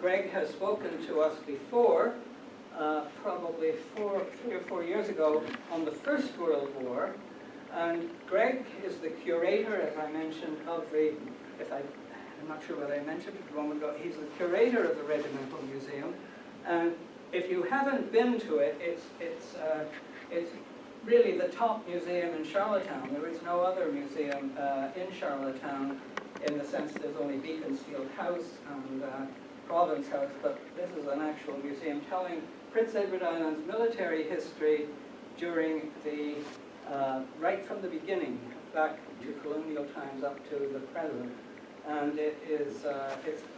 Greg has spoken to us before, probably 3 or 4 years ago, on the First World War. And Greg is the curator, as I mentioned, of the, I'm not sure whether I mentioned it a moment ago, he's the curator of the Regimental Museum. And if you haven't been to it, it's really the top museum in Charlottetown. There is no other museum in Charlottetown, in the sense there's only Beaconsfield House and Province House, but this is an actual museum telling Prince Edward Island's military history during the, right from the beginning, back to colonial times up to the present. And it's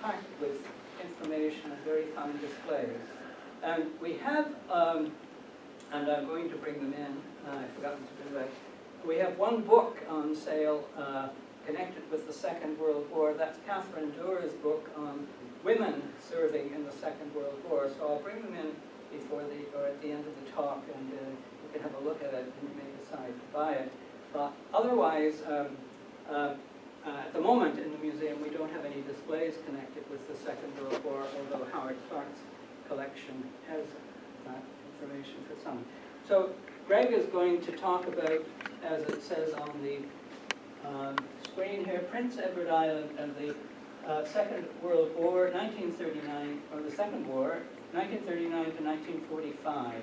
packed with information and very fine displays. And we have, and I'm going to bring them in, I've forgotten to do that. We have one book on sale connected with the Second World War. That's Catherine Doer's book on women serving in the Second World War. So I'll bring them in before or at the end of the talk, and you can have a look at it and you may decide to buy it. But otherwise, at the moment in the museum, we don't have any displays connected with the Second World War, although Howard Clark's collection has that information for some. So Greg is going to talk about, as it says on the screen here, Prince Edward Island and the Second World War, 1939, or the Second War, 1939 to 1945.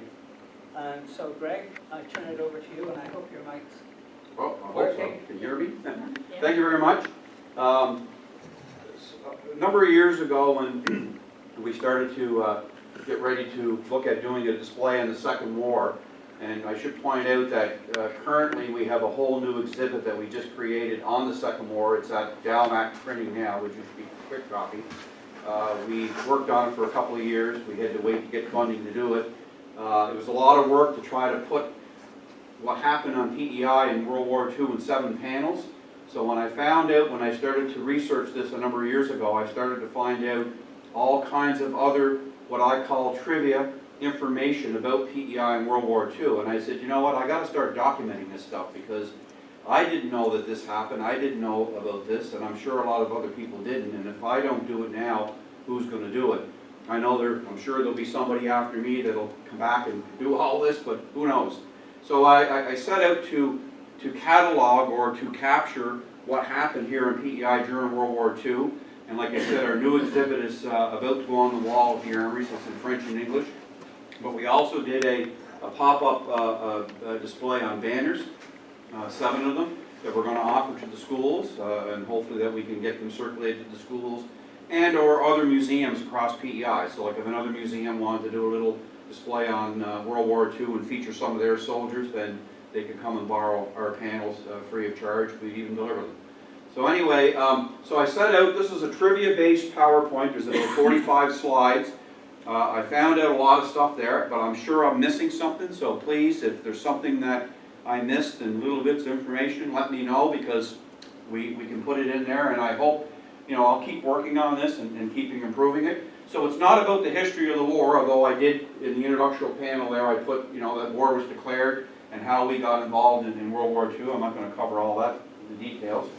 And so Greg, I turn it over to you, and I hope your mic's well, I hope working. so. Can you hear me? Yeah. Thank you very much. A number of years ago, when we started to get ready to look at doing a display on the Second War, and I should point out that currently we have a whole new exhibit that we just created on the Second War. It's at Gallant Printing now, which used to be Quick Copy. We worked on it for a couple of years. We had to wait to get funding to do it. It was a lot of work to try to put what happened on P.E.I. in World War II in 7 panels. So when I found out, when I started to research this a number of years ago, I started to find out all kinds of other, what I call trivia information about P.E.I. in World War II. And I said, you know what, I got to start documenting this stuff, because I didn't know that this happened. I didn't know about this, and I'm sure a lot of other people didn't. And if I don't do it now, who's going to do it? I know I'm sure there'll be somebody after me that'll come back and do all this, but who knows? So I set out to catalog or to capture what happened here in P.E.I. during World War II. And like I said, our new exhibit is about to go on the wall of the Armory. So it's in French and English. But we also did a pop-up display on banners, 7 of them, that we're going to offer to the schools, and hopefully that we can get them circulated to the schools and or other museums across P.E.I. So like if another museum wanted to do a little display on World War II and feature some of their soldiers, then they could come and borrow our panels free of charge. We'd even deliver them. So anyway, so I set out, this is a trivia-based PowerPoint. There's about 45 slides. I found out a lot of stuff there, but I'm sure I'm missing something. So please, if there's something that I missed and little bits of information, let me know, because we can put it in there. And I hope, you know, I'll keep working on this and keeping improving it. So it's not about the history of the war, although I did, in the introductional panel there, I put, you know, that war was declared and how we got involved in World War II. I'm not going to cover all that, the details.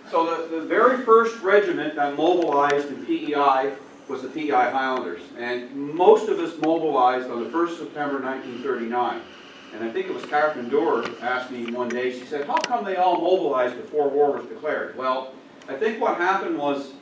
So the very first regiment that mobilized in P.E.I. was the P.E.I. Highlanders. And most of us mobilized on the 1st September 1939. And I think it was Captain Doer asked me one day, she said, how come they all mobilized before war was declared? Well, I think what happened was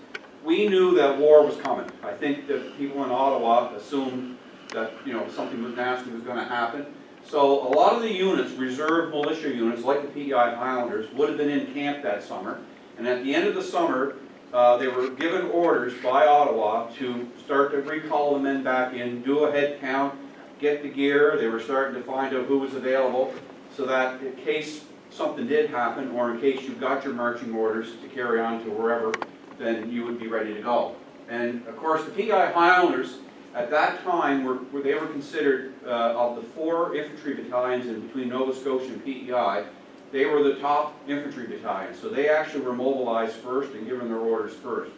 we knew that war was coming. I think that people in Ottawa assumed that, you know, something nasty was going to happen. So a lot of the units, reserve militia units, like the P.E.I. Highlanders, would have been in camp that summer. And at the end of the summer, they were given orders by Ottawa to start to recall the men back in, do a head count, get the gear. They were starting to find out who was available, so that in case something did happen, or in case you got your marching orders to carry on to wherever, then you would be ready to go. And of course, the P.E.I. Highlanders at that time they were considered, of the 4 infantry battalions in between Nova Scotia and P.E.I., they were the top infantry battalion. So they actually were mobilized first and given their orders first.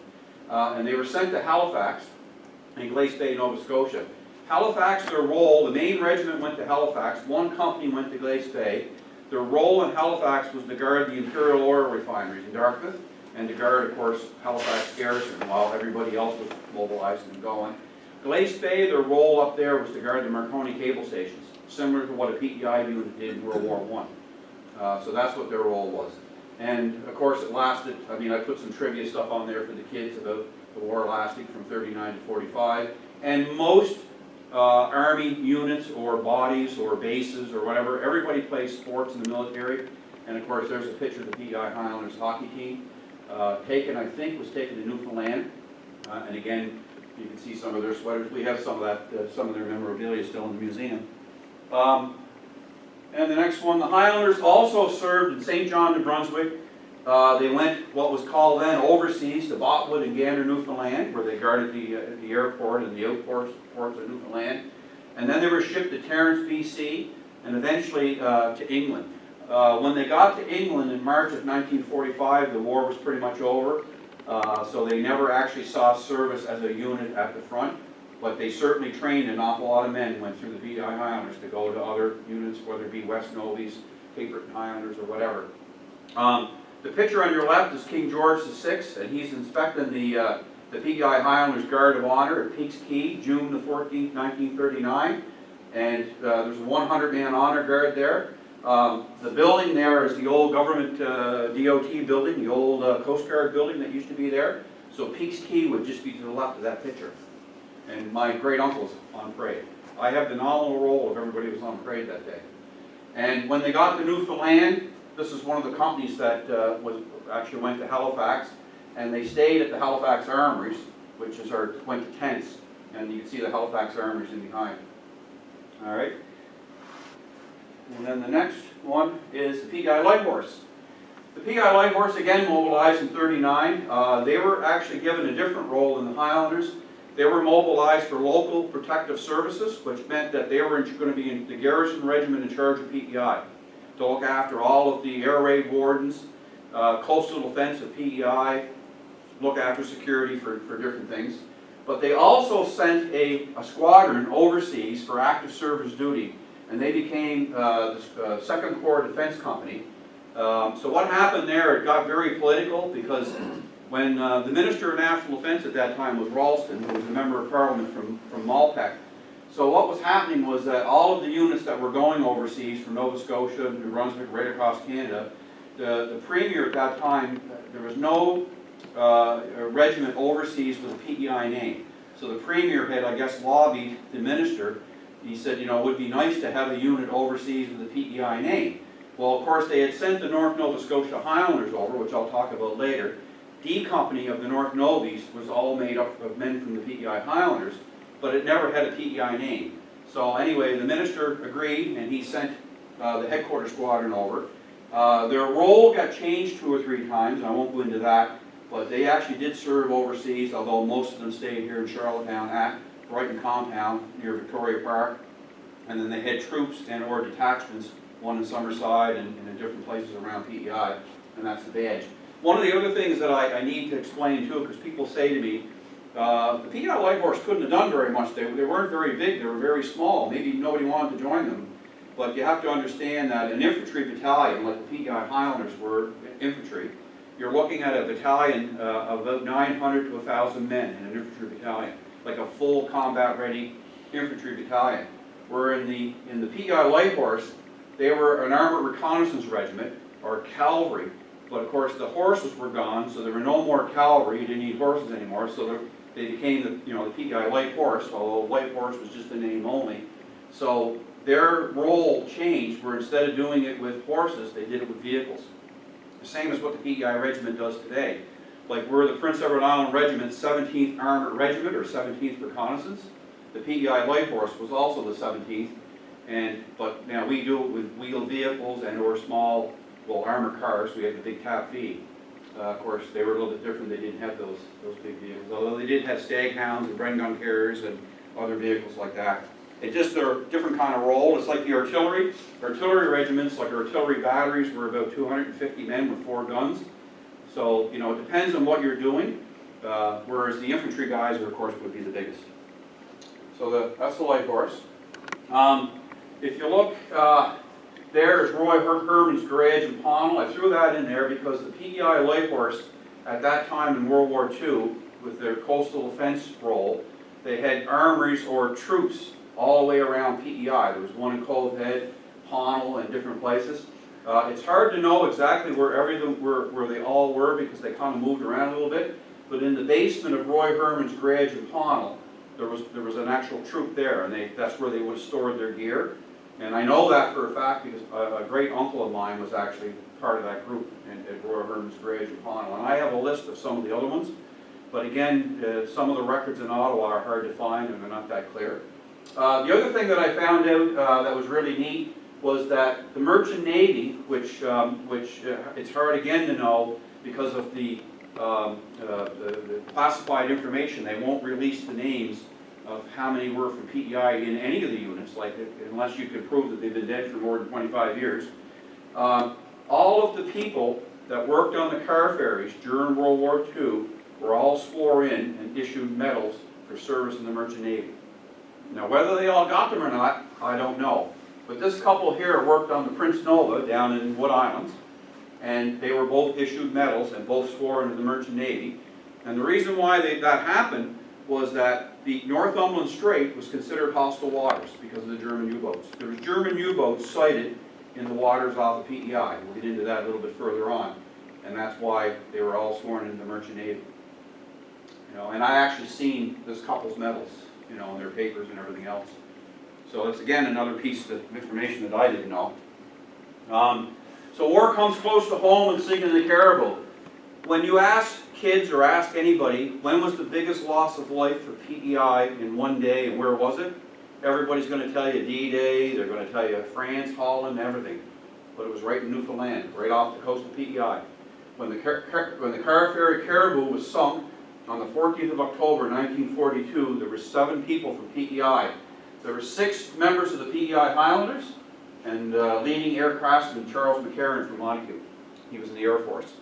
And they were sent to Halifax in Glace Bay, Nova Scotia. Halifax, their role, the main regiment went to Halifax, 1 company went to Glace Bay. Their role in Halifax was to guard the Imperial Oil refineries in Dartmouth and to guard, of course, Halifax garrison while everybody else was mobilized and going. Glace Bay, their role up there was to guard the Marconi cable stations, similar to what a P.E.I. unit did in World War I. So that's what their role was. And of course it lasted, I mean, I put some trivia stuff on there for the kids about the war lasting from 39 to 45. And most Army units or bodies or bases or whatever, everybody plays sports in the military. And of course there's a picture of the P.E.I. Highlanders hockey team. I think was taken to Newfoundland. And again, you can see some of their sweaters. We have some of that, some of their memorabilia still in the museum. And the next one, the Highlanders also served in St. John, New Brunswick. They went what was called then overseas to Botwood and Gander, Newfoundland, where they guarded the airport and the outports of Newfoundland. And then they were shipped to Terrence, BC, and eventually to England. When they got to England in March of 1945, the war was pretty much over. So they never actually saw service as a unit at the front, but they certainly trained an awful lot of men who went through the P.E.I. Highlanders to go to other units, whether it be West Novies, Cape Breton Highlanders, or whatever. The picture on your left is King George VI, and he's inspecting the P.E.I. Highlanders Guard of Honor at Peaks Quay, June the 14th, 1939, and there's a 100-man honor guard there. The building there is the old government DOT building, the old Coast Guard building that used to be there. So Peaks Quay would just be to the left of that picture. And my great uncle's on parade. I have the nominal role of everybody who was on parade that day. And when they got to Newfoundland, this is one of the companies that actually went to Halifax, and they stayed at the Halifax Armories, which is went to tents, and you can see the Halifax Armories in behind. All right. And then the next one is the P.E.I. Light Horse. The P.E.I. Light Horse, again, mobilized in 39. They were actually given a different role than the Highlanders. They were mobilized for local protective services, which meant that they were going to be in the garrison regiment in charge of P.E.I. to look after all of the air raid wardens, coastal defense of P.E.I., look after security for different things. But they also sent a squadron overseas for active service duty, and they became the 2nd Corps Defense Company. So what happened there, it got very political because when the Minister of National Defense at that time was Ralston, who was a member of Parliament from Malpeque. So what was happening was that all of the units that were going overseas from Nova Scotia, New Brunswick, right across Canada, the Premier at that time, there was no regiment overseas with a P.E.I. name. So the Premier had, I guess, lobbied the Minister. He said, you know, it would be nice to have a unit overseas with a P.E.I. name. Well, of course, they had sent the North Nova Scotia Highlanders over, which I'll talk about later. D Company of the North Novies was all made up of men from the P.E.I. Highlanders, but it never had a P.E.I. name. So anyway, the Minister agreed, and he sent the headquarters squadron over. Their role got changed 2 or 3 times, and I won't go into that, but they actually did serve overseas, although most of them stayed here in Charlottetown at Brighton Compound near Victoria Park. And then they had troops and or detachments, one in Summerside and in different places around P.E.I., and that's the badge. One of the other things that I need to explain too, because people say to me, the P.E.I. Light Horse couldn't have done very much. They weren't very big, they were very small. Maybe nobody wanted to join them. But you have to understand that an infantry battalion, like the P.E.I. Highlanders were infantry, you're looking at a battalion of about 900 to 1,000 men in an infantry battalion, like a full combat-ready infantry battalion. Where in the P.E.I. Light Horse, they were an armored reconnaissance regiment, or cavalry. But of course the horses were gone, so there were no more cavalry. You didn't need horses anymore, so they became the P.E.I. Light Horse, although Light Horse was just a name only. So their role changed, where instead of doing it with horses, they did it with vehicles. The same as what the P.E.I. Regiment does today. Like we're the Prince Edward Island Regiment's 17th Armored Regiment, or 17th Reconnaissance. The P.E.I. Light Horse was also the 17th, but now we do it with wheeled vehicles and or small, well, armored cars. We had the big Capt. Of course, they were a little bit different. They didn't have those big vehicles, although they did have stag hounds and Bren gun carriers and other vehicles like that. It just they're a different kind of role. It's like the artillery. Artillery regiments, like artillery batteries, were about 250 men with 4 guns. So, you know, it depends on what you're doing, whereas the infantry guys, of course, would be the biggest. So that's the Light Horse. If you look, there's Roy Herman's garage in Pownal. I threw that in there because the P.E.I. Light Horse at that time in World War II, with their coastal defense role, they had armories or troops all the way around P.E.I. There was one in Cove Head, Pownal, and different places. It's hard to know exactly where they all were because they kind of moved around a little bit. But in the basement of Roy Herman's garage in Pownal, there was an actual troop there, and that's where they would have stored their gear. And I know that for a fact because a great uncle of mine was actually part of that group at Roy Herman's garage in Pownal. And I have a list of some of the other ones. But again, some of the records in Ottawa are hard to find and they're not that clear. The other thing that I found out that was really neat was that the Merchant Navy, which it's hard again to know because of the classified information, they won't release the names of how many were from P.E.I. in any of the units, unless you could prove that they've been dead for more than 25 years. All of the people that worked on the car ferries during World War II were all swore in and issued medals for service in the Merchant Navy. Now, whether they all got them or not, I don't know. But this couple here worked on the Prince Nova down in Wood Islands, and they were both issued medals and both swore into the Merchant Navy. And the reason why that happened was that the Northumberland Strait was considered hostile waters because of the German U-boats. There was German U-boats sighted in the waters off of P.E.I. We'll get into that a little bit further on. And that's why they were all sworn into the Merchant Navy. And I actually seen this couple's medals, in their papers and everything else. So it's again another piece of information that I didn't know. So war comes close to home and sinking the Caribou. When you ask kids or ask anybody, when was the biggest loss of life for P.E.I. in one day and where was it? Everybody's going to tell you D-Day, they're going to tell you France, Holland, everything. But it was right in Newfoundland, right off the coast of P.E.I. When the car ferry Caribou was sunk on the 14th of October 1942, there were 7 people from P.E.I. There were 6 members of the P.E.I. Highlanders and leading air craftsman Charles McCarran from Montague. He was in the Air Force.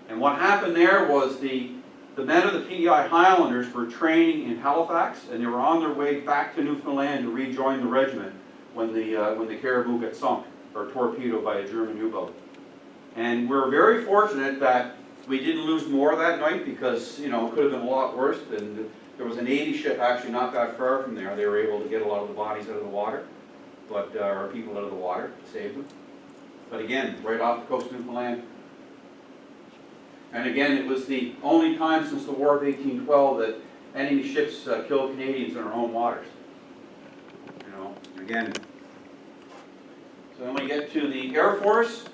And what happened there was the men of the P.E.I. Highlanders were training in Halifax, and they were on their way back to Newfoundland to rejoin the regiment when the Caribou got sunk or torpedoed by a German U-boat. And we're very fortunate that we didn't lose more that night because, it could have been a lot worse. And there was a Navy ship actually not that far from there. They were able to get a lot of the bodies out of the water, or people out of the water, save them. But again, right off the coast of Newfoundland. And again, it was the only time since the War of 1812 that enemy ships killed Canadians in our own waters. Again. So when we get to the Air Force,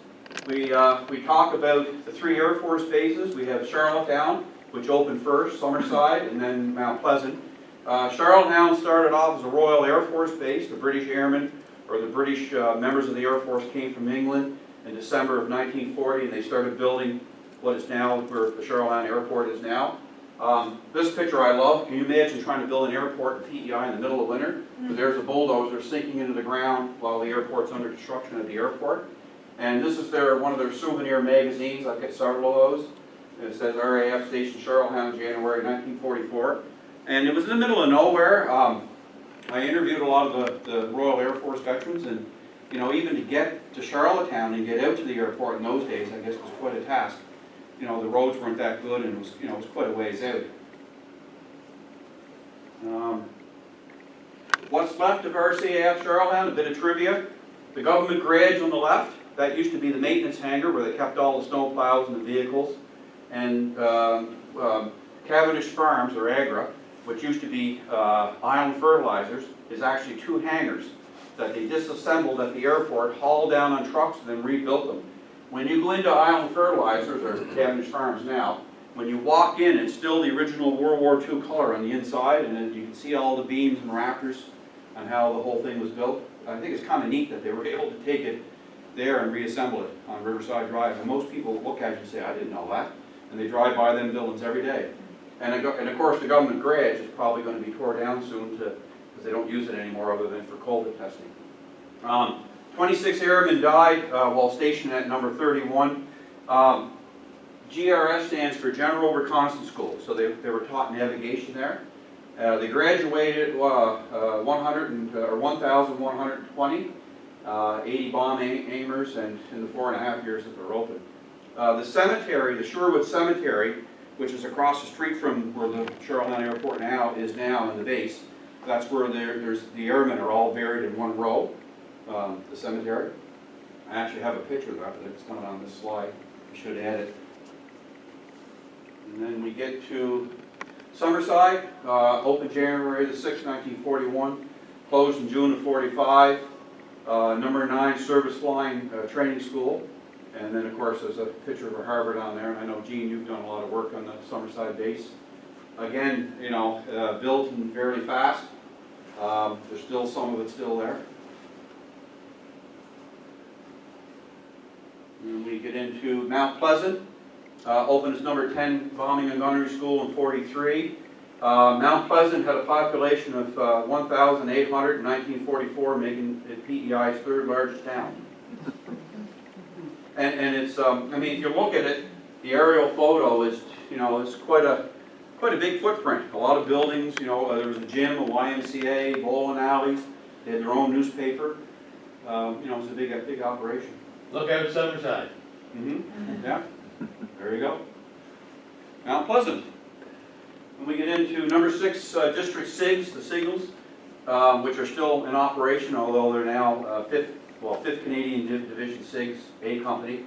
we talk about the 3 Air Force bases. We have Charlottetown, which opened first, Summerside, and then Mount Pleasant. Charlottetown started off as a Royal Air Force base. The British airmen, or the British members of the Air Force came from England in December of 1940, and they started building what is now where the Charlottetown Airport is now. This picture I love. Can you imagine trying to build an airport in P.E.I. in the middle of winter? But there's a bulldozer sinking into the ground while the airport's under construction at the airport. And this is one of their souvenir magazines. I've got several of those. It says RAF Station Charlottetown, January 1944. And it was in the middle of nowhere. I interviewed a lot of the Royal Air Force veterans, and even to get to Charlottetown and get out to the airport in those days, I guess was quite a task. The roads weren't that good, and it was quite a ways out. What's left of RCAF Charlottetown? A bit of trivia. The government garage on the left, that used to be the maintenance hangar where they kept all the snow plows and the vehicles. And Cavendish Farms, or Agra, which used to be Island Fertilizers, is actually 2 hangars that they disassembled at the airport, hauled down on trucks, and then rebuilt them. When you go into Island Fertilizers, or Cavendish Farms now, when you walk in, it's still the original World War II color on the inside, and then you can see all the beams and rafters on how the whole thing was built. I think it's kind of neat that they were able to take it there and reassemble it on Riverside Drive. And most people look at it and say, I didn't know that. And they drive by them buildings every day. And of course, the government garage is probably going to be tore down soon because they don't use it anymore other than for COVID testing. 26 airmen died while stationed at number 31. GRS stands for General Reconnaissance School, so they were taught navigation there. They graduated 1,120, 80 bomb aimers, and in the 4.5 years that they're open. The cemetery, the Sherwood Cemetery, which is across the street from where the Charlottetown Airport is now in the base. That's where there's the airmen are all buried in one row, the cemetery. I actually have a picture of that, but it's not on this slide. I should add it. And then we get to Summerside, opened January the 6th, 1941, closed in June of 45. Number 9 service flying training school. And then, of course, there's a picture of a harbor down there. And I know, Gene, you've done a lot of work on the Summerside base. Again, you know, built and fairly fast. There's still some of it still there. And we get into Mount Pleasant. Opened as number 10 Bombing and Gunnery School in 43. Mount Pleasant had a population of 1,800 in 1944, making it P.E.I.'s 3rd largest town. And it's, I mean, if you look at it, the aerial photo is, you know, it's quite a big footprint. A lot of buildings, you know, there was a gym, a YMCA, bowling alleys. They had their own newspaper. You know, it was a big operation. Look out Summerside. Yeah, there you go. Mount Pleasant. When we get into number 6, District SIGs, the Signals, which are still in operation, although they're now 5th Canadian Division SIGs, A Company.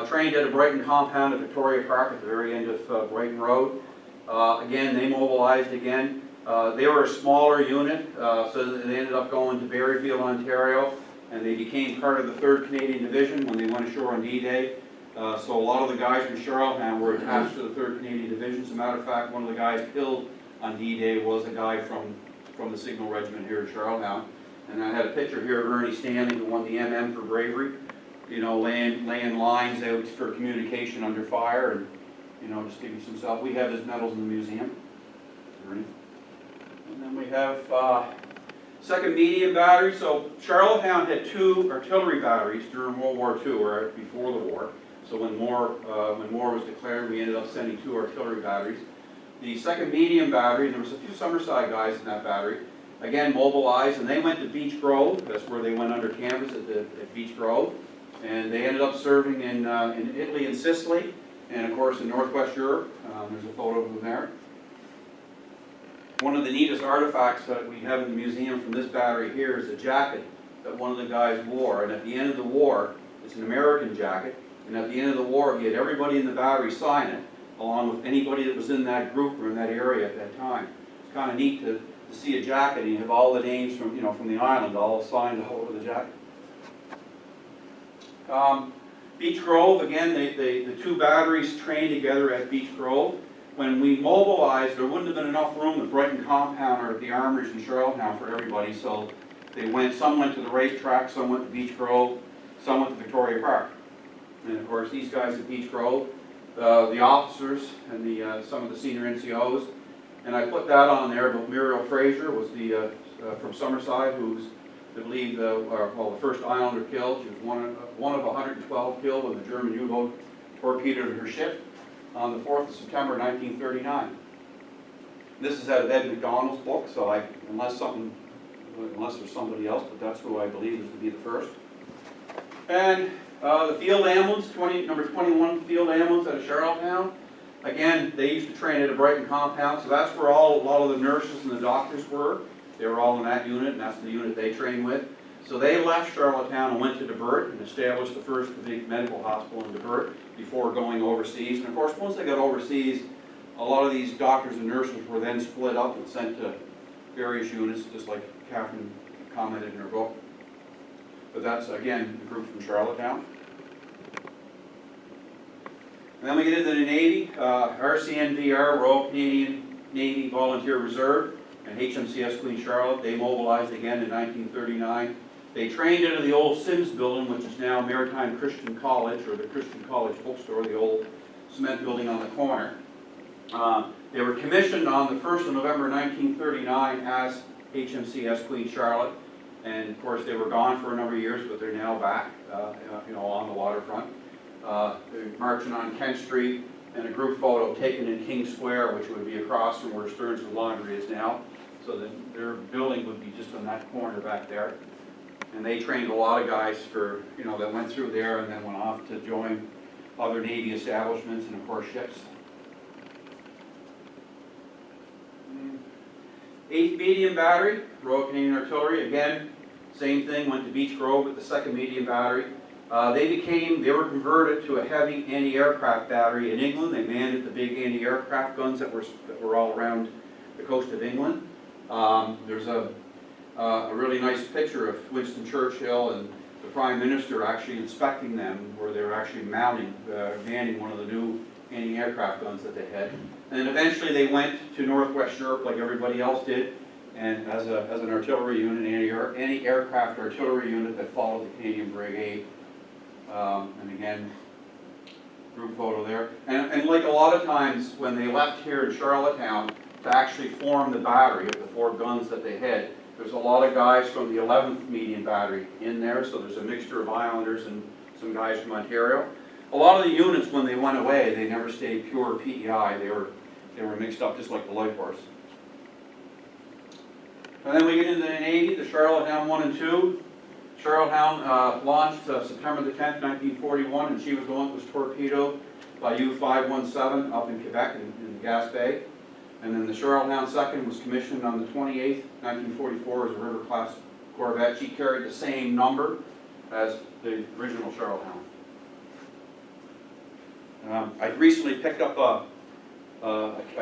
Trained at a Brighton compound at Victoria Park at the very end of Brighton Road. Again, they mobilized again. They were a smaller unit, so they ended up going to Berryfield, Ontario, and they became part of the 3rd Canadian Division when they went ashore on D-Day. So a lot of the guys from Charlottetown were attached to the 3rd Canadian Division. As a matter of fact, one of the guys killed on D-Day was a guy from the Signal Regiment here in Charlottetown. And I had a picture here of Ernie Stanley, who won the MM for bravery. You know, laying lines out for communication under fire, and you know, just give you some stuff. We have his medals in the museum. Ernie. And then we have 2nd Medium Battery. So Charlottetown had 2 artillery batteries during World War II, or before the war. So when war was declared, we ended up sending 2 artillery batteries. The 2nd Medium Battery, there was a few Summerside guys in that battery, again mobilized, and they went to Beech Grove. That's where they went under canvas at Beech Grove. And they ended up serving in Italy and Sicily, and of course in Northwest Europe. There's a photo of them there. One of the neatest artifacts that we have in the museum from this battery here is a jacket that one of the guys wore. And at the end of the war, it's an American jacket, and at the end of the war, he had everybody in the battery sign it, along with anybody that was in that group or in that area at that time. It's kind of neat to see a jacket, and you have all the names from the island all signed all over the jacket. Beech Grove, again, the 2 batteries trained together at Beech Grove. When we mobilized, there wouldn't have been enough room at Brighton compound or at the armories in Charlottetown for everybody, so some went to the racetrack, some went to Beech Grove, some went to Victoria Park. And of course, these guys at Beech Grove, the officers and some of the senior NCOs, and I put that on there, but Muriel Fraser was from Summerside, who's, I believe, the first Islander killed. She was one of 112 killed when the German U-boat torpedoed her ship on the 4th of September 1939. This is out of Ed McDonald's book, so unless there's somebody else, but that's who I believe is to be the first. And the field ambulance, number 21 field ambulance out of Charlottetown. Again, they used to train at a Brighton compound, so that's where a lot of the nurses and the doctors were. They were all in that unit, and that's the unit they trained with. So they left Charlottetown and went to Debert and established the first big medical hospital in Debert before going overseas. And of course, once they got overseas, a lot of these doctors and nurses were then split up and sent to various units, just like Catherine commented in her book. But that's, again, the group from Charlottetown. And then we get into the Navy, RCNVR, Royal Canadian Navy Volunteer Reserve, and HMCS Queen Charlotte. They mobilized again in 1939. They trained into the old Sims building, which is now Maritime Christian College, or the Christian College Bookstore, the old cement building on the corner. They were commissioned on the 1st of November 1939 as HMCS Queen Charlotte. And of course, they were gone for a number of years, but they're now back, on the waterfront. They're marching on Kent Street, and a group photo taken in King Square, which would be across from where Stearns Laundry is now. So their building would be just on that corner back there. And they trained a lot of guys that went through there and then went off to join other Navy establishments and, of course, ships. 8th Medium Battery, Royal Canadian Artillery, again, same thing, went to Beach Grove with the 2nd Medium Battery. They were converted to a heavy anti-aircraft battery in England. They manned the big anti-aircraft guns that were all around the coast of England. There's a really nice picture of Winston Churchill and the Prime Minister actually inspecting them, where they were actually manning one of the new anti-aircraft guns that they had. And then eventually they went to Northwest Europe like everybody else did, and as an artillery unit, anti-aircraft artillery unit that followed the Canadian Brigade. And again, group photo there. And like a lot of times when they left here in Charlottetown to actually form the battery of the 4 guns that they had, there's a lot of guys from the 11th Medium Battery in there, so there's a mixture of Islanders and some guys from Ontario. A lot of the units, when they went away, they never stayed pure P.E.I. They were mixed up just like the Light Horse. And then we get into the Navy, the Charlottetown 1 and 2. Charlottetown launched September the 10th, 1941, and she was the one that was torpedoed by U-517 up in Quebec in Gaspé. And then the Charlottetown 2nd was commissioned on the 28th, 1944 as a River-class corvette. She carried the same number as the original Charlottetown. I recently picked up a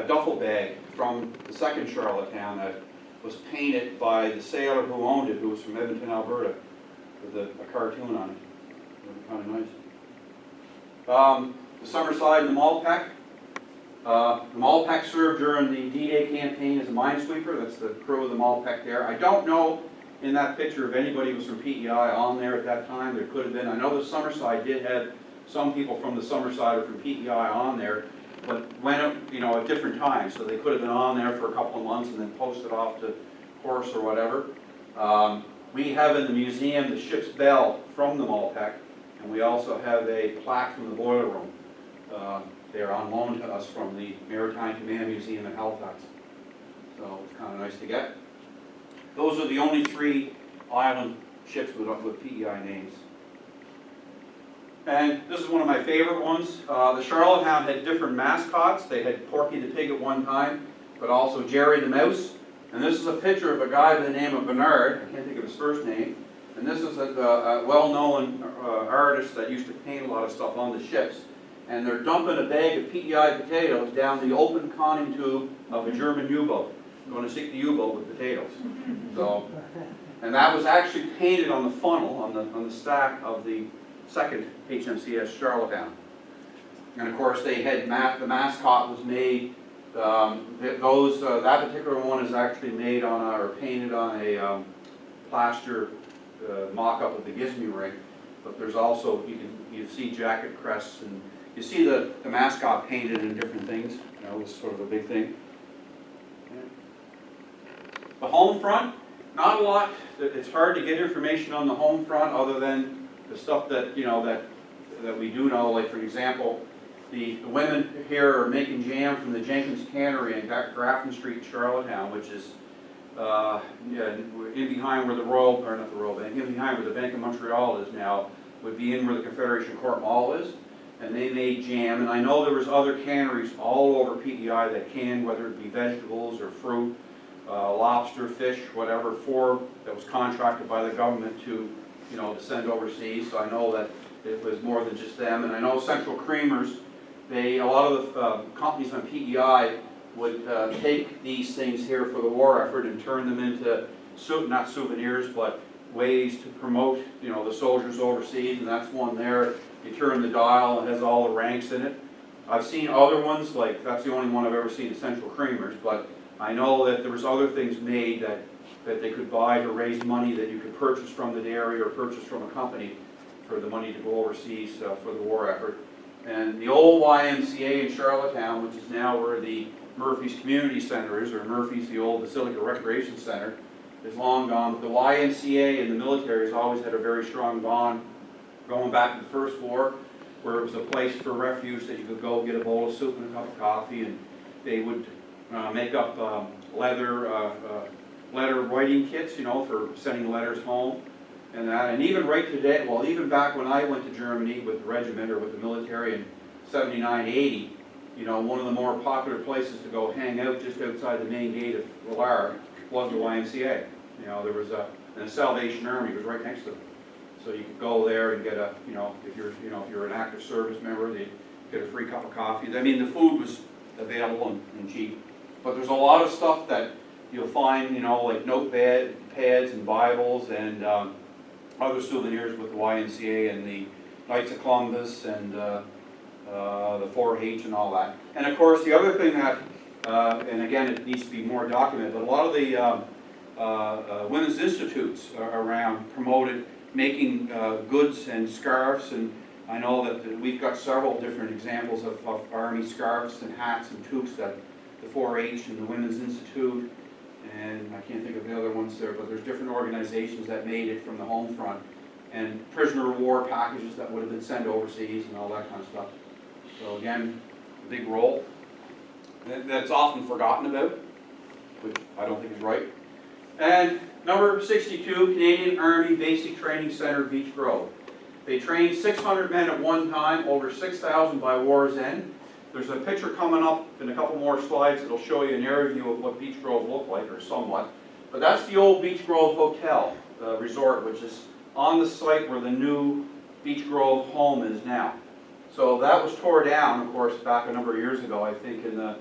duffel bag from the 2nd Charlottetown that was painted by the sailor who owned it, who was from Edmonton, Alberta, with a cartoon on it. Really kind of nice. The Summerside and the Malpeque. The Malpeque served during the D-Day campaign as a minesweeper. That's the crew of the Malpeque there. I don't know in that picture if anybody was from P.E.I. on there at that time. There could have been. I know the Summerside did have some people from the Summerside or from P.E.I. on there, but went at different times. So they could have been on there for a couple of months and then posted off to course or whatever. We have in the museum the ship's bell from the Malpeque, and we also have a plaque from the boiler room. They're on loan to us from the Maritime Command Museum in Halifax. So it's kind of nice to get. Those are the only 3 island ships with P.E.I. names. And this is one of my favorite ones. The Charlottetown had different mascots. They had Porky the Pig at one time, but also Jerry the Mouse. And this is a picture of a guy by the name of Bernard. I can't think of his first name. And this is a well-known artist that used to paint a lot of stuff on the ships. And they're dumping a bag of P.E.I. potatoes down the open conning tube of a German U-boat. Going to sink the U-boat with potatoes. So, and that was actually painted on the funnel, on the stack of the 2nd HMCS Charlottetown. And of course they had the mascot was made, that particular one is actually made on or painted on a plaster mock-up of the Gizmo ring. But there's also, you see jacket crests, and you see the mascot painted in different things. You know, it's sort of a big thing. The home front, not a lot. It's hard to get information on the home front other than the stuff that that we do know. Like for example, the women here are making jam from the Jenkins Cannery in Grafton Street, Charlottetown, which is in behind where the Royal, or not the Royal Bank, in behind where the Bank of Montreal is now, would be in where the Confederation Court Mall is. And they made jam, and I know there was other canneries all over P.E.I. that canned, whether it be vegetables or fruit, lobster, fish, whatever, that was contracted by the government to send overseas. So I know that it was more than just them. And I know Central Creamers, a lot of the companies on P.E.I. would take these things here for the war effort and turn them into, not souvenirs, but ways to promote, the soldiers overseas, and that's one there. You turn the dial, it has all the ranks in it. I've seen other ones, like that's the only one I've ever seen at Central Creamers, but I know that there was other things made that they could buy to raise money that you could purchase from the dairy or purchase from a company for the money to go overseas for the war effort. And the old YMCA in Charlottetown, which is now where the Murphy's Community Center is, or Murphy's, the old Basilica Recreation Center, is long gone. But the YMCA and the military has always had a very strong bond going back to the First War, where it was a place for refuge that you could go get a bowl of soup and a cup of coffee, and they would make up leather writing kits, for sending letters home, and that. And even right today, well, even back when I went to Germany with the regiment or with the military in 79, 80, one of the more popular places to go hang out just outside the main gate of Villar was the YMCA. You know, there was a Salvation Army was right next to it. So you could go there and get a, if you're an active service member, they get a free cup of coffee. I mean, the food was available and cheap. But there's a lot of stuff that you'll find, like notepads and Bibles and other souvenirs with the YMCA and the Knights of Columbus and the 4-H and all that. And of course, the other thing that, and again, it needs to be more documented, but a lot of the women's institutes around promoted making goods and scarves, and I know that we've got several different examples of Army scarves and hats and toques that the 4-H and the Women's Institute, and I can't think of the other ones there, but there's different organizations that made it from the home front, and prisoner of war packages that would have been sent overseas and all that kind of stuff. So again, a big role that's often forgotten about, which I don't think is right. And number 62, Canadian Army Basic Training Center, Beach Grove. They trained 600 men at one time, over 6,000 by war's end. There's a picture coming up in a couple more slides that'll show you an area view of what Beach Grove looked like, or somewhat. But that's the old Beach Grove Hotel resort, which is on the site where the new Beach Grove home is now. So that was tore down, of course, back a number of years ago, I think in the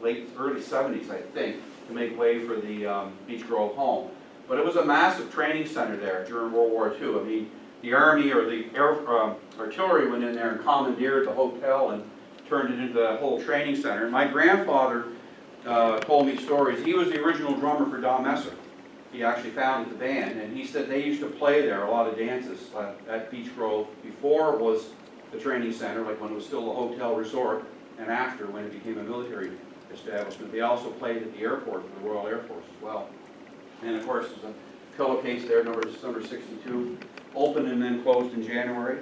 early 70s, I think, to make way for the Beach Grove home. But it was a massive training center there during World War II. I mean, the Army or the artillery went in there and commandeered the hotel and turned it into a whole training center. And my grandfather told me stories. He was the original drummer for Don Messer. He actually founded the band, and he said they used to play there a lot of dances at Beach Grove before it was the training center, like when it was still a hotel resort, and after when it became a military establishment. They also played at the airport for the Royal Air Force as well. And of course, there's a pillowcase there, number 62, opened and then closed in January.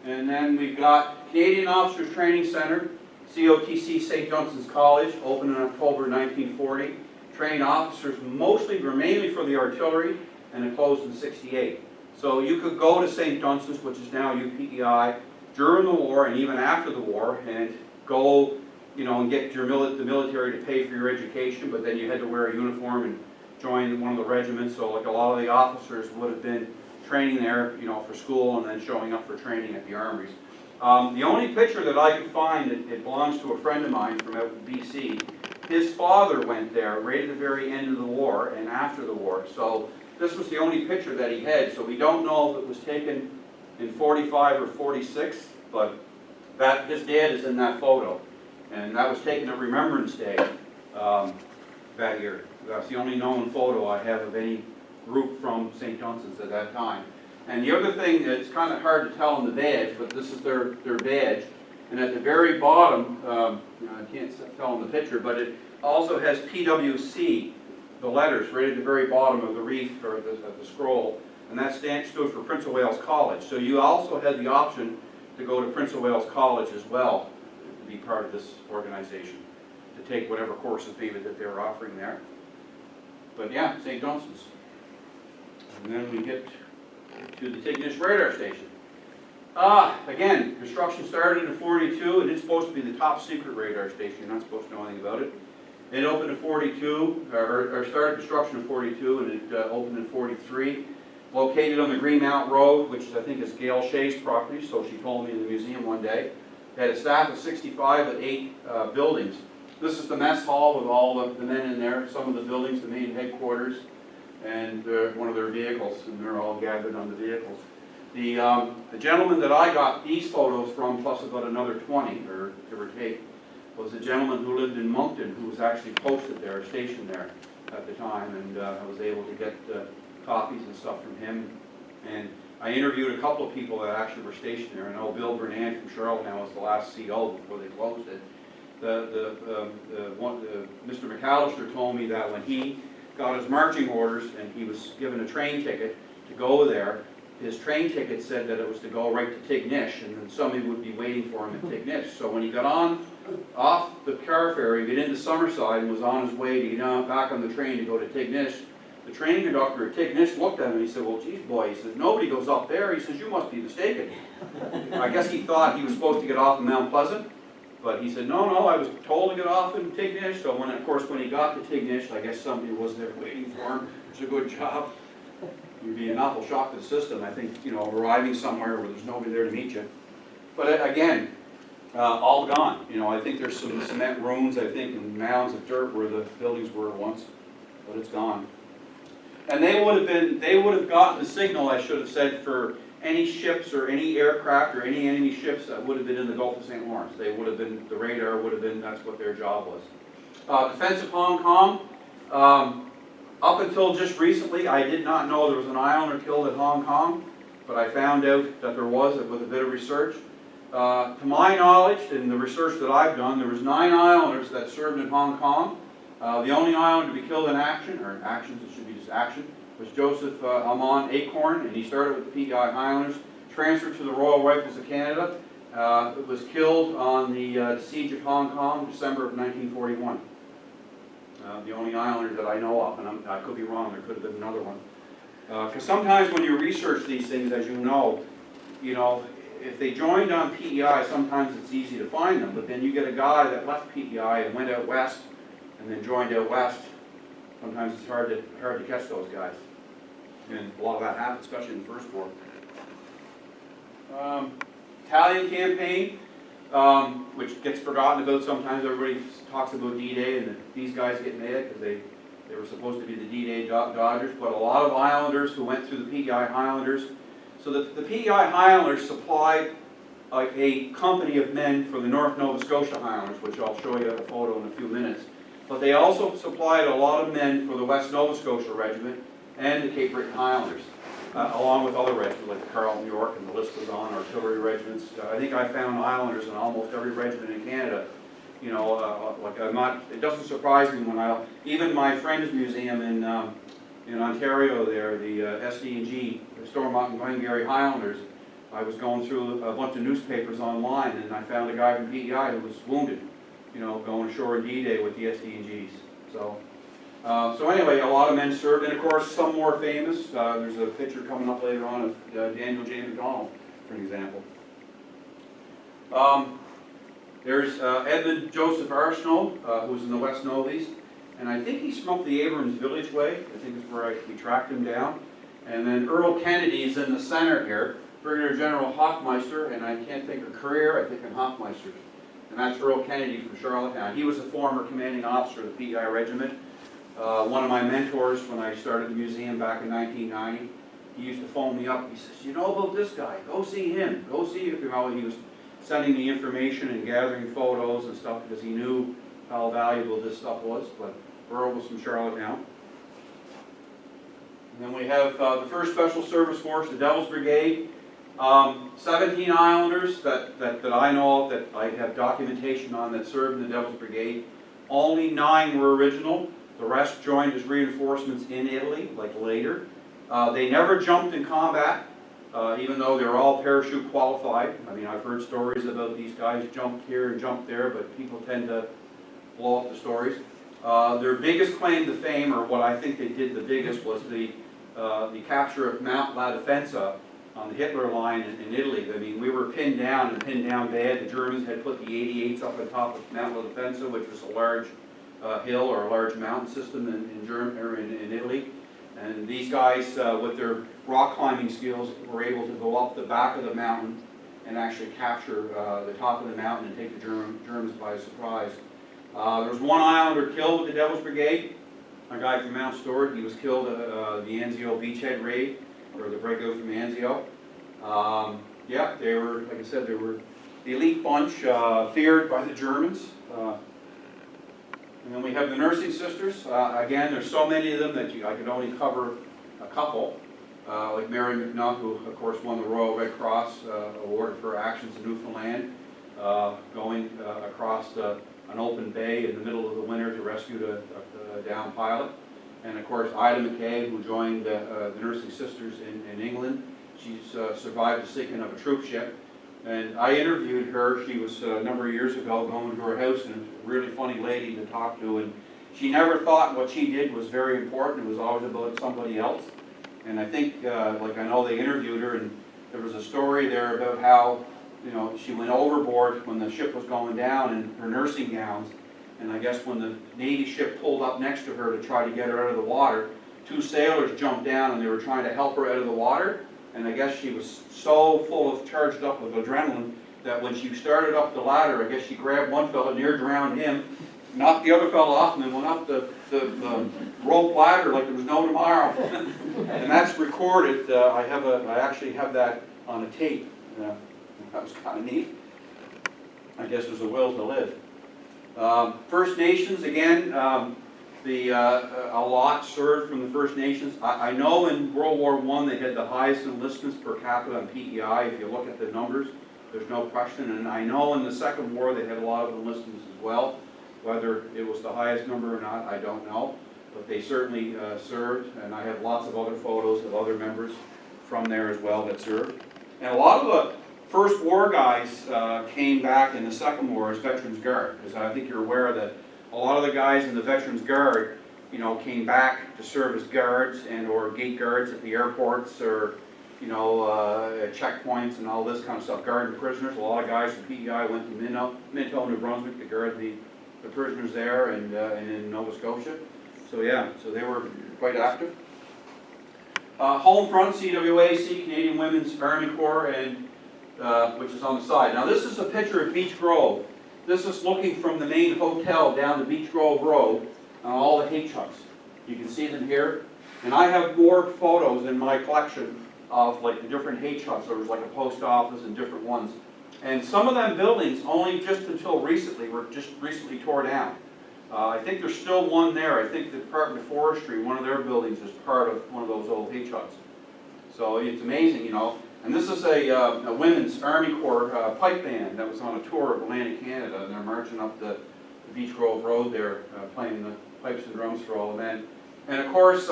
And then we've got Canadian Officers Training Center, COTC St. Dunstan's College, opened in October 1940. Trained officers mostly, or mainly for the artillery, and it closed in '68. So you could go to St. Dunstan's, which is now P.E.I, during the war and even after the war, and go, and get the military to pay for your education, but then you had to wear a uniform and join one of the regiments. So like a lot of the officers would have been training there, for school and then showing up for training at the armories. The only picture that I could find, it belongs to a friend of mine from out in BC. His father went there right at the very end of the war and after the war. So this was the only picture that he had. So we don't know if it was taken in 45 or 46, but his dad is in that photo. And that was taken at Remembrance Day that year. That's the only known photo I have of any group from St. Dunstan's at that time. And the other thing that's kind of hard to tell in the badge, but this is their badge. And at the very bottom, I can't tell in the picture, but it also has PWC, the letters, right at the very bottom of the wreath or the scroll. And that stood for Prince of Wales College. So you also had the option to go to Prince of Wales College as well, to be part of this organization, to take whatever courses maybe that they were offering there. But yeah, St. Dunstan's. And then we get to the Tignish Radar Station. Again, construction started in '42, and it's supposed to be the top secret radar station. You're not supposed to know anything about it. It opened in '42, or started construction in '42, and it opened in '43. Located on the Greenmount Road, which I think is Gail Shea's property, so she told me in the museum one day. It had a staff of 65 with 8 buildings. This is the mess hall with all the men in there, some of the buildings, the main headquarters, and one of their vehicles, and they're all gathered on the vehicles. The gentleman that I got these photos from, plus about another 20, or give or take, was a gentleman who lived in Moncton, who was actually posted there, stationed there at the time, and I was able to get copies and stuff from him. And I interviewed a couple of people that actually were stationed there. I know Bill Bernand from Charlottetown was the last CO before they closed it. Mr. McAllister told me that when he got his marching orders and he was given a train ticket to go there, his train ticket said that it was to go right to Tignish, and then somebody would be waiting for him at Tignish. So when he got off the car ferry, got into Summerside, and was on his way to get back on the train to go to Tignish, the train conductor at Tignish looked at him and he said, "Well, geez, boy," he says, "nobody goes up there." He says, "You must be mistaken." I guess he thought he was supposed to get off in Mount Pleasant, But he said, no, I was told to get off in Tignish. So when, of course, when he got to Tignish, I guess somebody was there waiting for him. It's a good job. You'd be an awful shock to the system, I think, you know, arriving somewhere where there's nobody there to meet you. But again, all gone. You know, I think there's some cement ruins, I think, and mounds of dirt where the buildings were once, but it's gone. And they would have gotten the signal, I should have said, for any ships or any aircraft or any enemy ships that would have been in the Gulf of St. Lawrence. They would have been, the radar would have been, that's what their job was. Defense of Hong Kong. Up until just recently, I did not know there was an islander killed at Hong Kong, but I found out that there was with a bit of research. To my knowledge, in the research that I've done, there was 9 islanders that served in Hong Kong. The only islander to be killed in action, or in actions, it should be just action, was Joseph Amon Acorn, and he started with the P.E.I. Highlanders, transferred to the Royal Rifles of Canada. It was killed on the siege of Hong Kong, December of 1941. The only islander that I know of, and I could be wrong, there could have been another one. Because sometimes when you research these things, as you know, if they joined on P.E.I., sometimes it's easy to find them, but then you get a guy that left P.E.I. and went out west, and then joined out west. Sometimes it's hard to catch those guys. And a lot of that happened, especially in the First War. Italian campaign, which gets forgotten about sometimes. Everybody talks about D-Day, and these guys get mad because they were supposed to be the D-Day Dodgers, but a lot of Islanders who went through the P.E.I. Highlanders. So the P.E.I. Highlanders supplied like a company of men for the North Nova Scotia Highlanders, which I'll show you a photo in a few minutes. But they also supplied a lot of men for the West Nova Scotia Regiment and the Cape Breton Highlanders, along with other regiments like the Carleton York, and the list goes on, artillery regiments. I think I found Islanders in almost every regiment in Canada. You know, it doesn't surprise me when even my friend's museum in Ontario there, the SD&G, the Stormont and Glengarry Highlanders, I was going through a bunch of newspapers online, and I found a guy from P.E.I. who was wounded, you know, going ashore in D-Day with the SD&Gs. So anyway, a lot of men served, and of course some more famous. There's a picture coming up later on of Daniel J. MacDonald, for an example. There's Edmund Joseph Arsenault, who's in the West Novies, and I think he smoked the Abrams Village Way. I think is where we tracked him down. And then Earl Kennedy's in the center here, Brigadier General Hoffmeister, and I can't think of career, I think in Hoffmeister. And that's Earl Kennedy from Charlottetown. He was a former commanding officer of the P.E.I. Regiment. One of my mentors when I started the museum back in 1990, he used to phone me up. He says, "You know about this guy? Go see him. Go see him." You know, he was sending me information and gathering photos and stuff because he knew how valuable this stuff was. But Earl was from Charlottetown. And then we have the 1st Special Service Force, the Devil's Brigade. 17 Islanders that I know of, that I have documentation on, that served in the Devil's Brigade. Only 9 were original. The rest joined as reinforcements in Italy, like later. They never jumped in combat, even though they're all parachute qualified. I mean, I've heard stories about these guys jumped here and jumped there, but people tend to blow up the stories. Their biggest claim to fame, or what I think they did the biggest, was the capture of Mount La Defensa on the Hitler line in Italy. I mean, we were pinned down bad. The Germans had put the 88s up on top of Mount La Defensa, which was a large hill or a large mountain system in Italy. And these guys, with their rock climbing skills, were able to go up the back of the mountain and actually capture the top of the mountain and take the Germans by surprise. There was 1 Islander killed with the Devil's Brigade, a guy from Mount Stewart. He was killed at the Anzio beachhead raid, or the breakout from Anzio. Yeah, they were, like I said, they were the elite bunch, feared by the Germans. And then we have the nursing sisters. Again, there's so many of them that I could only cover a couple. Like Mary McNutt, who of course won the Royal Red Cross award for her actions in Newfoundland, going across an open bay in the middle of the winter to rescue the downed pilot. And of course, Ida McKay, who joined the nursing sisters in England. She's survived the sinking of a troop ship. And I interviewed her. She was a number of years ago going to her house, and a really funny lady to talk to. And she never thought what she did was very important. It was always about somebody else. And I think, like I know they interviewed her, and there was a story there about how you know, she went overboard when the ship was going down in her nursing gowns. And I guess when the Navy ship pulled up next to her to try to get her out of the water, 2 sailors jumped down and they were trying to help her out of the water. And I guess she was so charged up with adrenaline that when she started up the ladder, I guess she grabbed one fellow, near drowned him, knocked the other fellow off, and then went up the rope ladder like there was no tomorrow. And that's recorded. I actually have that on a tape. That was kind of neat. I guess there's a will to live. First Nations, again, a lot served from the First Nations. I know in World War I they had the highest enlistments per capita on P.E.I. If you look at the numbers, there's no question. And I know in the Second War they had a lot of enlistments as well. Whether it was the highest number or not, I don't know. But they certainly served, and I have lots of other photos of other members from there as well that served. And a lot of the First War guys came back in the Second War as Veterans Guard, because I think you're aware that a lot of the guys in the Veterans Guard, you know, came back to serve as guards and or gate guards at the airports, or, you know, at checkpoints and all this kind of stuff, guarding prisoners. A lot of guys from P.E.I. went to Minto, New Brunswick to guard the prisoners there, and in Nova Scotia. So yeah, so they were quite active. Home front, CWAC, Canadian Women's Army Corps, and which is on the side. Now this is a picture of Beach Grove. This is looking from the main hotel down the Beach Grove Road on all the H huts. You can see them here. And I have more photos in my collection of like the different H huts. There was like a post office and different ones. And some of them buildings only just until recently were just recently tore down. I think there's still one there. I think the Department of Forestry, one of their buildings is part of one of those old H huts. So it's amazing, you know. And this is a Women's Army Corps pipe band that was on a tour of Atlantic Canada, and they're marching up the Beach Grove Road there, playing the pipes and drums for all the men. And of course,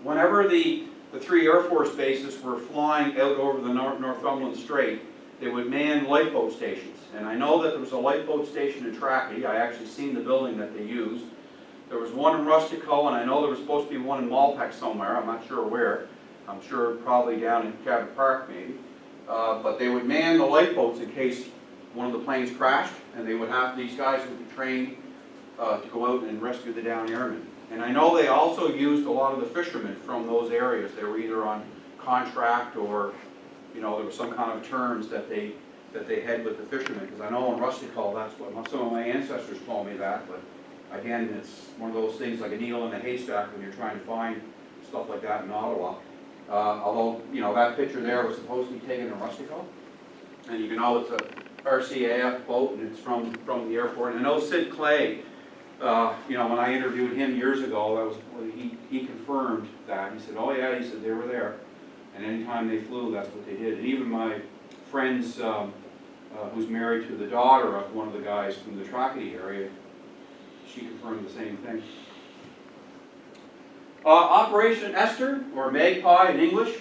whenever the 3 Air Force bases were flying out over the Northumberland Strait, they would man lifeboat stations. And I know that there was a lifeboat station in Trackey. I actually seen the building that they used. There was one in Rustico, and I know there was supposed to be one in Malpeque somewhere. I'm not sure where. I'm sure probably down in Capt Park maybe. But they would man the lifeboats in case one of the planes crashed, and they would have, these guys would be trained to go out and rescue the downed airmen. And I know they also used a lot of the fishermen from those areas. They were either on contract or, you know, there was some kind of terms that they had with the fishermen. Because I know in Rustico, that's what some of my ancestors told me that. But again, it's one of those things like a needle in a haystack when you're trying to find stuff like that in Ottawa. Although, you know, that picture there was supposed to be taken in Rustico. And you can know it's a RCAF boat, and it's from the airport. And I know Sid Clay, you know, when I interviewed him years ago, that was he confirmed that. He said, oh yeah, he said they were there. And anytime they flew, that's what they did. And even my friends, who's married to the daughter of one of the guys from the Trackey area, she confirmed the same thing. Operation Esther, or Magpie in English,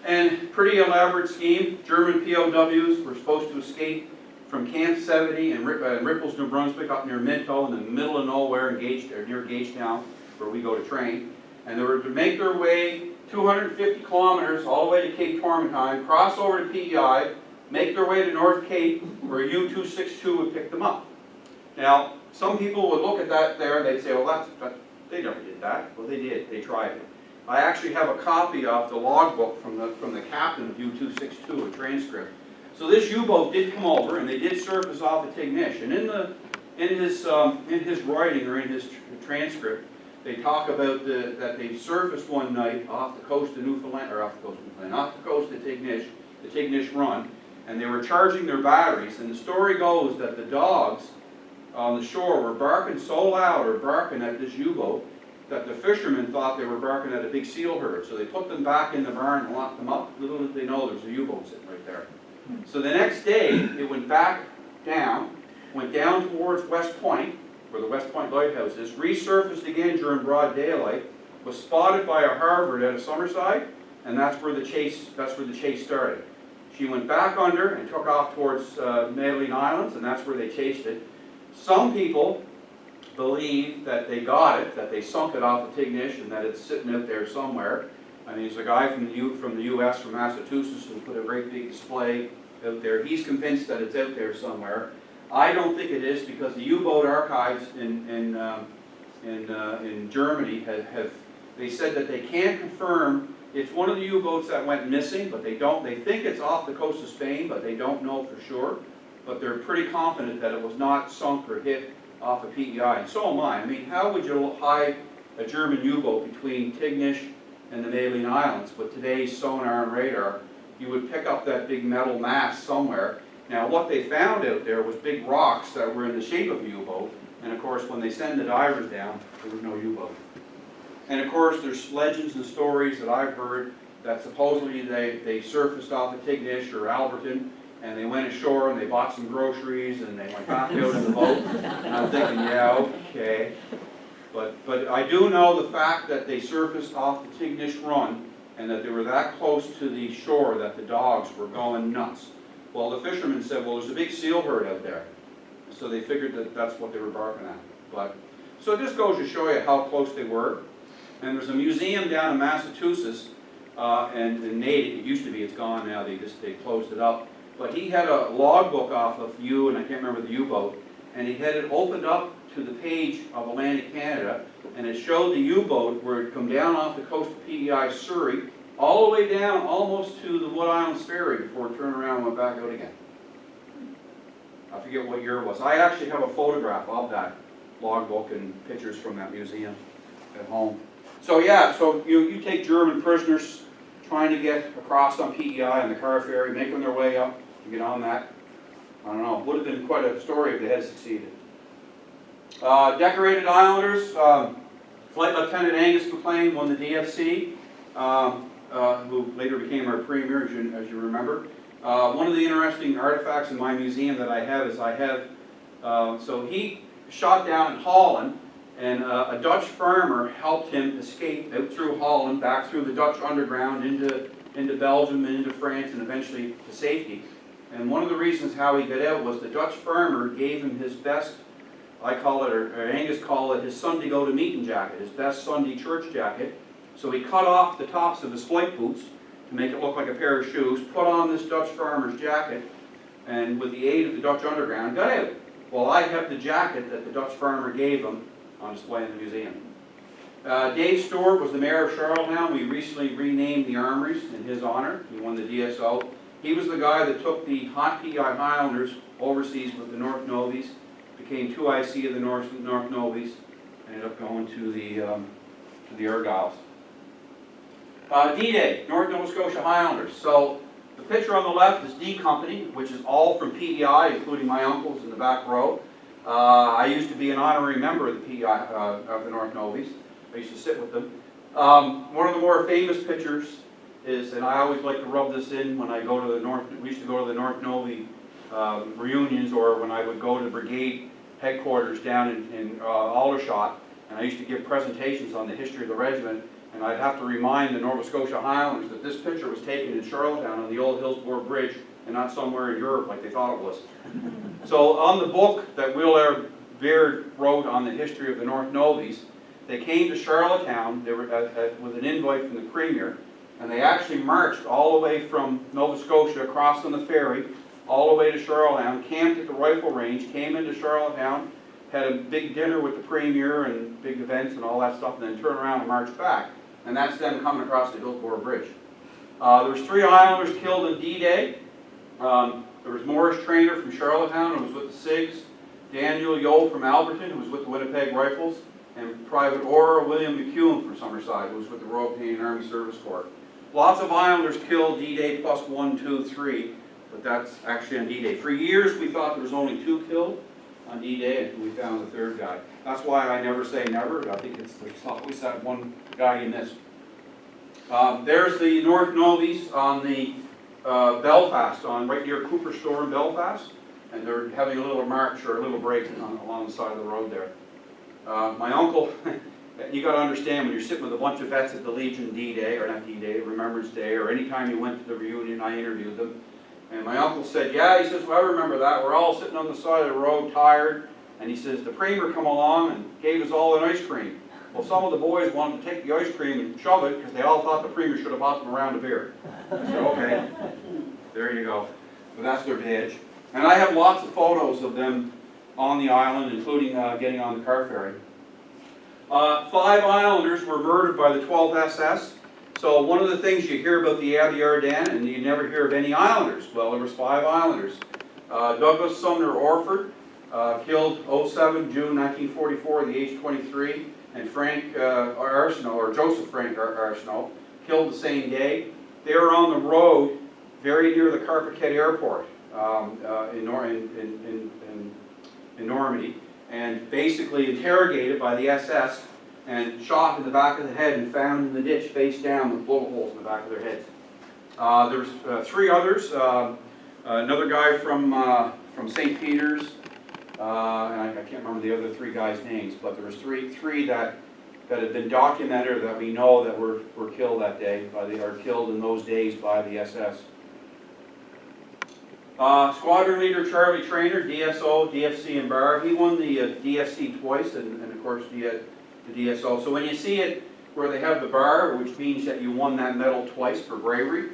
and pretty elaborate scheme. German POWs were supposed to escape from Camp 70 in Ripples, New Brunswick, up near Minto, in the middle of nowhere, near Gagetown, where we go to train. And they were to make their way 250 kilometers all the way to Cape Tormentine, cross over to P.E.I., make their way to North Cape, where U-262 would pick them up. Now, some people would look at that there and they'd say, well, they never did that. Well, they did. They tried it. I actually have a copy of the logbook from the captain of U-262, a transcript. So this U-boat did come over, and they did surface off at Tignish. And in his writing, or in his transcript, they talk about that they surfaced one night off the coast of Newfoundland, or off the coast of Tignish, the Tignish Run, and they were charging their batteries. And the story goes that the dogs on the shore were barking so loud, or barking at this U-boat, that the fishermen thought they were barking at a big seal herd. So they put them back in the barn and locked them up. Little did they know there's a U-boat sitting right there. So the next day, it went back down, went down towards West Point, where the West Point Lighthouse is, resurfaced again during broad daylight, was spotted by a Harvard out of Summerside, and that's where the chase started. She went back under and took off towards Madeline Islands, and that's where they chased it. Some people believe that they got it, that they sunk it off of Tignish, and that it's sitting out there somewhere. I mean, there's a guy from the U.S., from Massachusetts, who put a great big display out there. He's convinced that it's out there somewhere. I don't think it is, because the U-boat archives in Germany they said that they can't confirm it's one of the U-boats that went missing, but they think it's off the coast of Spain, but they don't know for sure. But they're pretty confident that it was not sunk or hit off of P.E.I. And so am I. I mean, how would you hide a German U-boat between Tignish and the Maline Islands with today's sonar and radar? You would pick up that big metal mass somewhere. Now, what they found out there was big rocks that were in the shape of a U-boat, and of course, when they send the divers down, there was no U-boat. And of course, there's legends and stories that I've heard that supposedly they surfaced off of Tignish or Alberton, and they went ashore and they bought some groceries and they went back out in the boat. And I'm thinking, yeah, okay. But I do know the fact that they surfaced off the Tignish Run and that they were that close to the shore that the dogs were going nuts. Well, the fishermen said, well, there's a big seal bird out there. So they figured that that's what they were barking at. So this goes to show you how close they were. And there's a museum down in Massachusetts, and in Natick, it used to be, it's gone now, they closed it up. But he had a logbook off of and I can't remember the U-boat, and he had it opened up to the page of Atlantic Canada, and it showed the U-boat where it come down off the coast of P.E.I. Surrey, all the way down almost to the Wood Islands Ferry before it turned around and went back out again. I forget what year it was. I actually have a photograph of that logbook and pictures from that museum at home. So yeah, so you take German prisoners trying to get across on P.E.I. on the car ferry, making their way up to get on that. I don't know, it would have been quite a story if they had succeeded. Decorated Islanders, Flight Lieutenant Angus McLean won the DFC, who later became our premier, as you remember. One of the interesting artifacts in my museum that I have is so he shot down in Holland, and a Dutch farmer helped him escape out through Holland, back through the Dutch underground into Belgium and into France, and eventually to safety. And one of the reasons how he got out was the Dutch farmer gave him his best, I call it, or Angus called it, his Sunday go to meeting jacket, his best Sunday church jacket. So he cut off the tops of his flight boots to make it look like a pair of shoes, put on this Dutch farmer's jacket, and with the aid of the Dutch underground, got out. Well, I have the jacket that the Dutch farmer gave him on display in the museum. Dave Stewart was the mayor of Charlottetown. We recently renamed the armories in his honor. He won the DSO. He was the guy that took the P.E.I. Highlanders overseas with the North Novies, became 2IC of the North Novies, ended up going to the Argylls. D-Day, North Nova Scotia Highlanders. So the picture on the left is D Company, which is all from P.E.I., including my uncles in the back row. I used to be an honorary member of the P.E.I. Of the North Novies. I used to sit with them. One of the more famous pictures is, and I always like to rub this in when I go to the North, we used to go to the North Novi reunions, or when I would go to brigade headquarters down in Aldershot, and I used to give presentations on the history of the regiment, and I'd have to remind the Nova Scotia Highlanders that this picture was taken in Charlottetown on the old Hillsborough Bridge, and not somewhere in Europe like they thought it was. So on the book that Will Air Beard wrote on the history of the North Novies, they came to Charlottetown, they were with an invite from the Premier, and they actually marched all the way from Nova Scotia across on the ferry, all the way to Charlottetown, camped at the rifle range, came into Charlottetown, had a big dinner with the Premier and big events and all that stuff, and then turned around and marched back. And that's them coming across the Hillsborough Bridge. There was 3 Islanders killed in D-Day. There was Morris Trainer from Charlottetown, who was with the SIGs, Daniel Yole from Alberton, who was with the Winnipeg Rifles, and Private Aura William McEwen from Summerside, who was with the Royal Canadian Army Service Corps. Lots of Islanders killed D-Day plus 1, 2, 3, but that's actually on D-Day. For years we thought there was only 2 killed on D-Day, and we found the 3rd guy. That's why I never say never. I think there's always that one guy you missed. There's the North Novies on the Belfast, right near Cooper Store in Belfast, and they're having a little march or a little break along the side of the road there. My uncle, you got to understand, when you're sitting with a bunch of vets at the Legion D-Day, or not D-Day, Remembrance Day, or any time you went to the reunion, I interviewed them. And my uncle said, yeah, he says, well, I remember that. We're all sitting on the side of the road, tired. And he says, the Premier come along and gave us all an ice cream. Well, some of the boys wanted to take the ice cream and shove it because they all thought the Premier should have bought them a round of beer. I said, okay, there you go. but that's their badge. And I have lots of photos of them on the island, including getting on the car ferry. 5 islanders were murdered by the 12th SS. So one of the things you hear about the Abbe Ardennes, and you never hear of any islanders. Well, there was 5 islanders. Douglas Sumner Orford, killed 07 June 1944 at the age of 23, and Frank Arsenault, or Joseph Frank Arsenault, killed the same day. They were on the road very near the Carpiquet Airport in Normandy, and basically interrogated by the SS and shot in the back of the head and found in the ditch face down with bullet holes in the back of their heads. There was 3 others. Another guy from St. Peter's, and I can't remember the other 3 guys' names, but there was three that had been documented, or that we know that were killed that day, or killed in those days by the SS. Squadron leader Charlie Traynor, DSO, DFC and bar. He won the DFC twice, and of course the DSO. So when you see it where they have the bar, which means that you won that medal twice for bravery,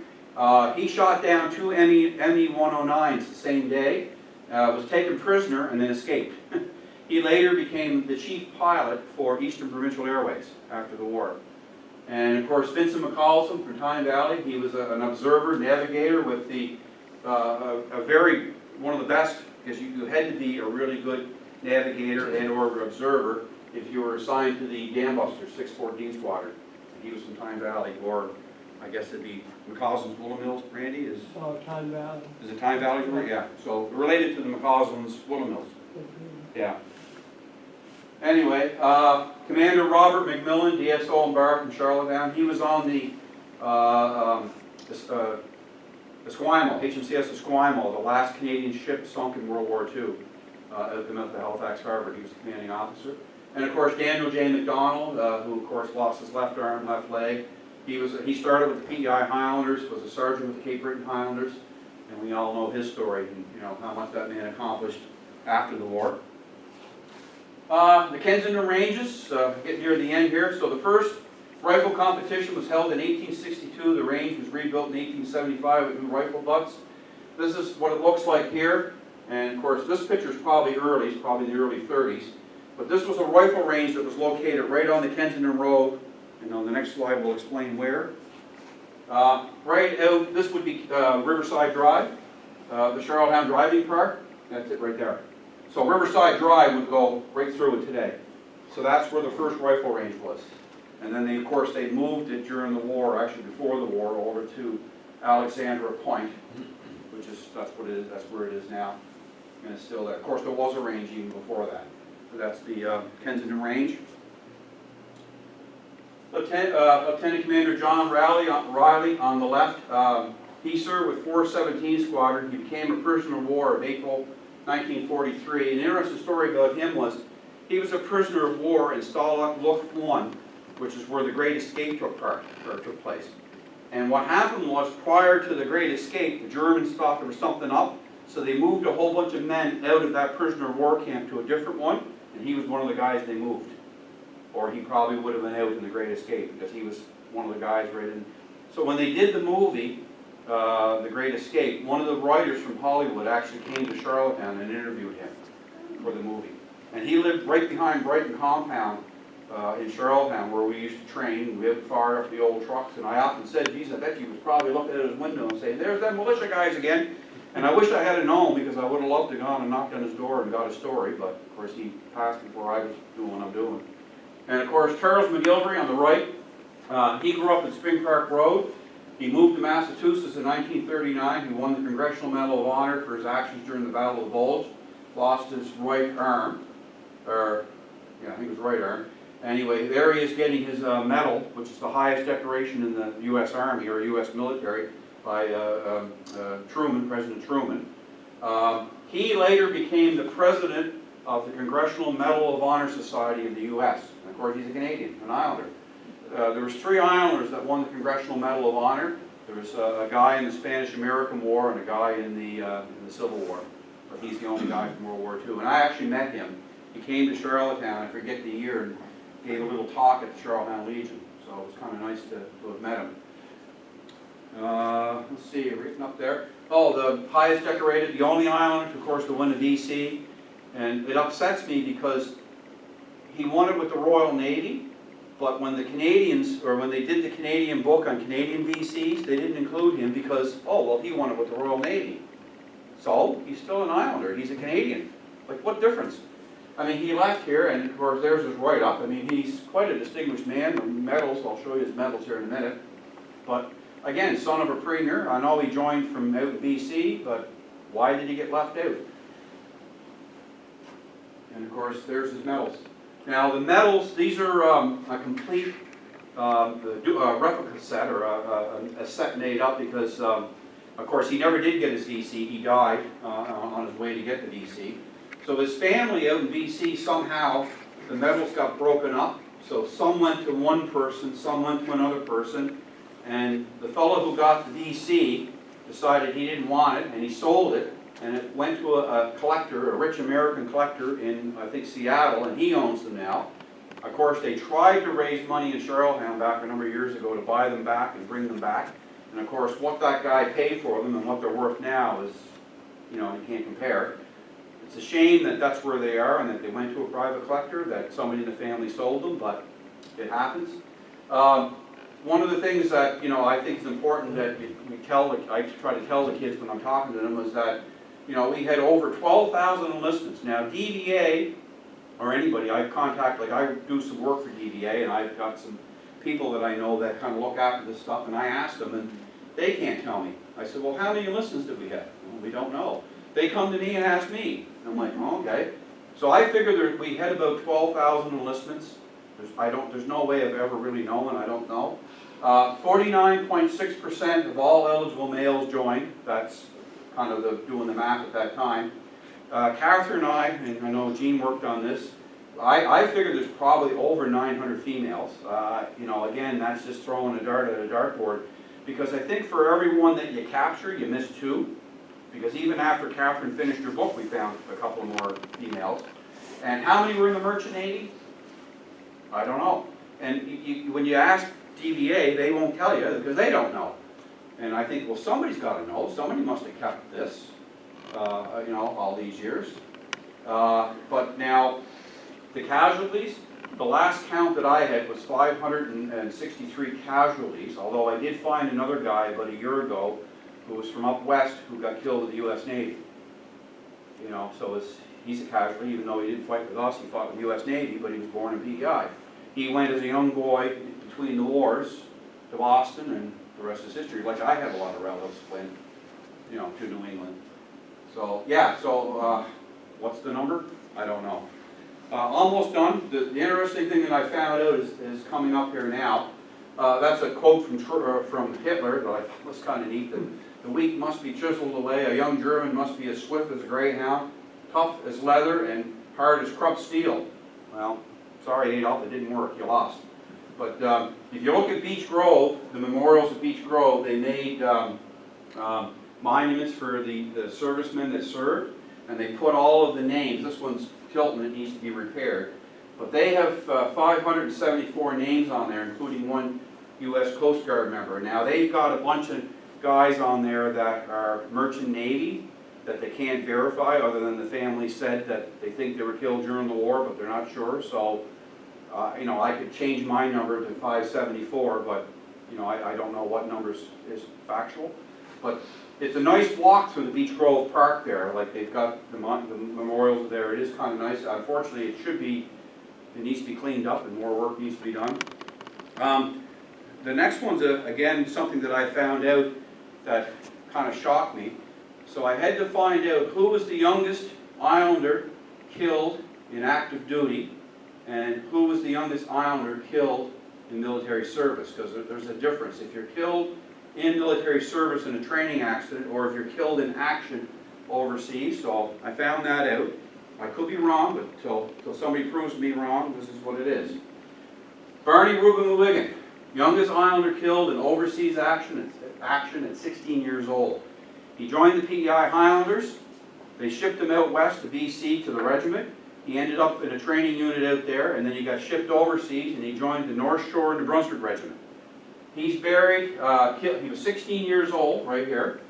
he shot down 2 ME-109s the same day, was taken prisoner, and then escaped. He later became the chief pilot for Eastern Provincial Airways after the war. And of course, Vincent McCausland from Tyne Valley, he was an observer, navigator with the, one of the best, because you had to be a really good navigator and or observer if you were assigned to the Dam Busters, 614 Squadron. He was from Tyne Valley, or I guess it'd be McCausland's Willow Mills. Randy is? Oh, Tyne Valley. Is it Tyne Valley? Yeah. So related to the McCausland's Willow Mills. Yeah. Anyway, Commander Robert McMillan, DSO and bar from Charlottetown. He was on the Esquimalt, HMCS Esquimalt, the last Canadian ship sunk in World War II at the Halifax Harbor. He was the commanding officer. And of course, Daniel J. MacDonald, who of course lost his left arm, left leg. He started with the P.E.I. Highlanders, was a sergeant with the Cape Breton Highlanders, and we all know his story and how much that man accomplished after the war. The Kensington Ranges, getting near the end here. So the first rifle competition was held in 1862. The range was rebuilt in 1875 with new rifle butts. This is what it looks like here. And of course, this picture is probably early, it's probably the early 30s. But this was a rifle range that was located right on the Kensington Road. And on the next slide, we'll explain where. Right out, this would be Riverside Drive, the Charlottetown Driving Park. That's it right there. So Riverside Drive would go right through it today. So that's where the first rifle range was. And then of course they moved it during the war, actually before the war, over to Alexandra Point, which is, that's where it is now. And it's still there. Of course there was a range even before that. So that's the Kensington Range. Lieutenant Commander John Riley on the left. He served with 417 Squadron. He became a prisoner of war in April 1943. An interesting story about him was he was a prisoner of war in Stalag Luft 1, which is where the Great Escape took place. And what happened was, prior to the Great Escape, the Germans thought there was something up, so they moved a whole bunch of men out of that prisoner of war camp to a different one, and he was one of the guys they moved. Or he probably would have been out in the Great Escape, because he was one of the guys right in. So when they did the movie, The Great Escape, one of the writers from Hollywood actually came to Charlottetown and interviewed him for the movie. And he lived right behind Brighton Compound in Charlottetown, where we used to train. We lived far up the old trucks, and I often said, geez, I bet he was probably looking at his window and saying, there's them militia guys again. And I wish I had known, because I would have loved to have gone and knocked on his door and got a story, but of course he passed before I was doing what I'm doing. And of course, Charles McGilvery on the right, he grew up in Spring Park Road. He moved to Massachusetts in 1939. He won the Congressional Medal of Honor for his actions during the Battle of the Bulge. Lost his right arm, I think it was right arm. Anyway, there he is getting his medal, which is the highest decoration in the U.S. Army or U.S. military, by Truman, President Truman. He later became the president of the Congressional Medal of Honor Society of the U.S. And of course, he's a Canadian, an Islander. There was 3 Islanders that won the Congressional Medal of Honor. There was a guy in the Spanish-American War and a guy in the Civil War. But he's the only guy from World War II. And I actually met him. He came to Charlottetown, I forget the year, and gave a little talk at the Charlottetown Legion. So it was kind of nice to have met him. Let's see, written up there. Oh, the highest decorated, the only Islander, of course, to win the VC. And it upsets me because he won it with the Royal Navy, but when the Canadians, or when they did the Canadian book on Canadian VCs, they didn't include him because, oh, well, he won it with the Royal Navy. So, he's still an Islander, he's a Canadian. Like, what difference? I mean, he left here, and of course, there's his write-up. I mean, he's quite a distinguished man. The medals, I'll show you his medals here in a minute. But, again, son of a premier. I know he joined from out in BC, but why did he get left out? And of course, there's his medals. Now, the medals, these are a complete replica set, or a set made up because, of course, he never did get his VC. He died on his way to get the VC. So his family out in BC, somehow, the medals got broken up. So some went to one person, some went to another person. And the fellow who got the VC decided he didn't want it, and he sold it. And it went to a collector, a rich American collector in, I think, Seattle, and he owns them now. Of course, they tried to raise money in Charlottetown back a number of years ago to buy them back and bring them back. And of course, what that guy paid for them and what they're worth now is, you know, you can't compare. It's a shame that that's where they are and that they went to a private collector, that somebody in the family sold them, but it happens. One of the things that, you know, I think is important that we tell, I try to tell the kids when I'm talking to them is that, you know, we had over 12,000 enlistments. Now, DVA, or anybody, I contact, like I do some work for DVA, and I've got some people that I know that kind of look after this stuff, and I asked them, and they can't tell me. I said, well, how many enlistments did we have? Well, we don't know. They come to me and ask me. And I'm like, oh, okay. So I figured we had about 12,000 enlistments. There's no way of ever really knowing, I don't know. 49.6% of all eligible males joined. That's kind of doing the math at that time. Catherine and I know Jean worked on this, I figured there's probably over 900 females. You know, again, that's just throwing a dart at a dartboard, because I think for every one that you capture, you miss two. Because even after Catherine finished her book, we found a couple more females. And how many were in the Merchant Navy? I don't know. And when you ask DVA, they won't tell you because they don't know. And I think, well, somebody's got to know. Somebody must have kept this, you know, all these years. But now, the casualties, the last count that I had was 563 casualties, although I did find another guy about a year ago who was from up west who got killed with the U.S. Navy. You know, so he's a casualty, even though he didn't fight with us, he fought with the U.S. Navy, but he was born in P.E.I. He went as a young boy between the wars to Boston, and the rest is history. Like, I have a lot of relatives went, you know, to New England. So, yeah, so what's the number? I don't know. Almost done. The interesting thing that I found out is coming up here now. That's a quote from Hitler that I thought was kind of neat. The weak must be chiseled away. A young German must be as swift as a greyhound, tough as leather, and hard as Krupp steel. Well, sorry, Adolf, it didn't work. You lost. But if you look at Beech Grove, the memorials at Beech Grove, they made monuments for the servicemen that served, and they put all of the names. This one's Tilton, it needs to be repaired. But they have 574 names on there, including one U.S. Coast Guard member. Now, they've got a bunch of guys on there that are Merchant Navy that they can't verify, other than the family said that they think they were killed during the war, but they're not sure. So, you know, I could change my number to 574, but, you know, I don't know what numbers is factual. But it's a nice walk through the Beech Grove Park there. Like, they've got the memorials there. It is kind of nice. Unfortunately, it needs to be cleaned up and more work needs to be done. The next one's, again, something that I found out that kind of shocked me. So I had to find out who was the youngest Islander killed in active duty and who was the youngest Islander killed in military service, because there's a difference. If you're killed in military service in a training accident, or if you're killed in action overseas. So I found that out. I could be wrong, but until somebody proves me wrong, this is what it is. Barney Reuben Wiggin, youngest Islander killed in overseas action at 16 years old. He joined the P.E.I. Highlanders. They shipped him out west to BC to the regiment. He ended up in a training unit out there, and then he got shipped overseas, and he joined the North Shore New Brunswick Regiment. He's buried, he was 16 years old, right here.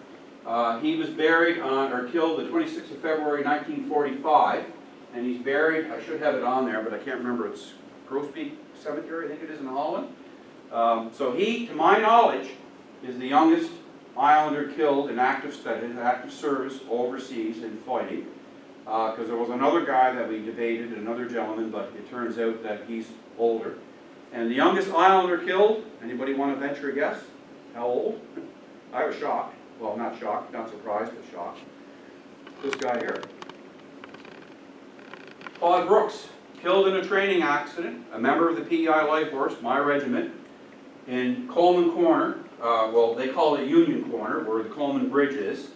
He was buried on, or killed the 26th of February 1945, and he's buried, I should have it on there, but I can't remember, it's Grosbeek Cemetery, I think it is, in Holland. So he, to my knowledge, is the youngest Islander killed in active service overseas in fighting. Because there was another guy that we debated, another gentleman, but it turns out that he's older. And the youngest Islander killed, anybody want to venture a guess? How old? I was shocked. Well, not shocked, not surprised, but shocked. This guy here. Claude Brooks, killed in a training accident, a member of the P.E.I. Life Force, my regiment, in Coleman Corner, well, they call it Union Corner, where the Coleman Bridge is,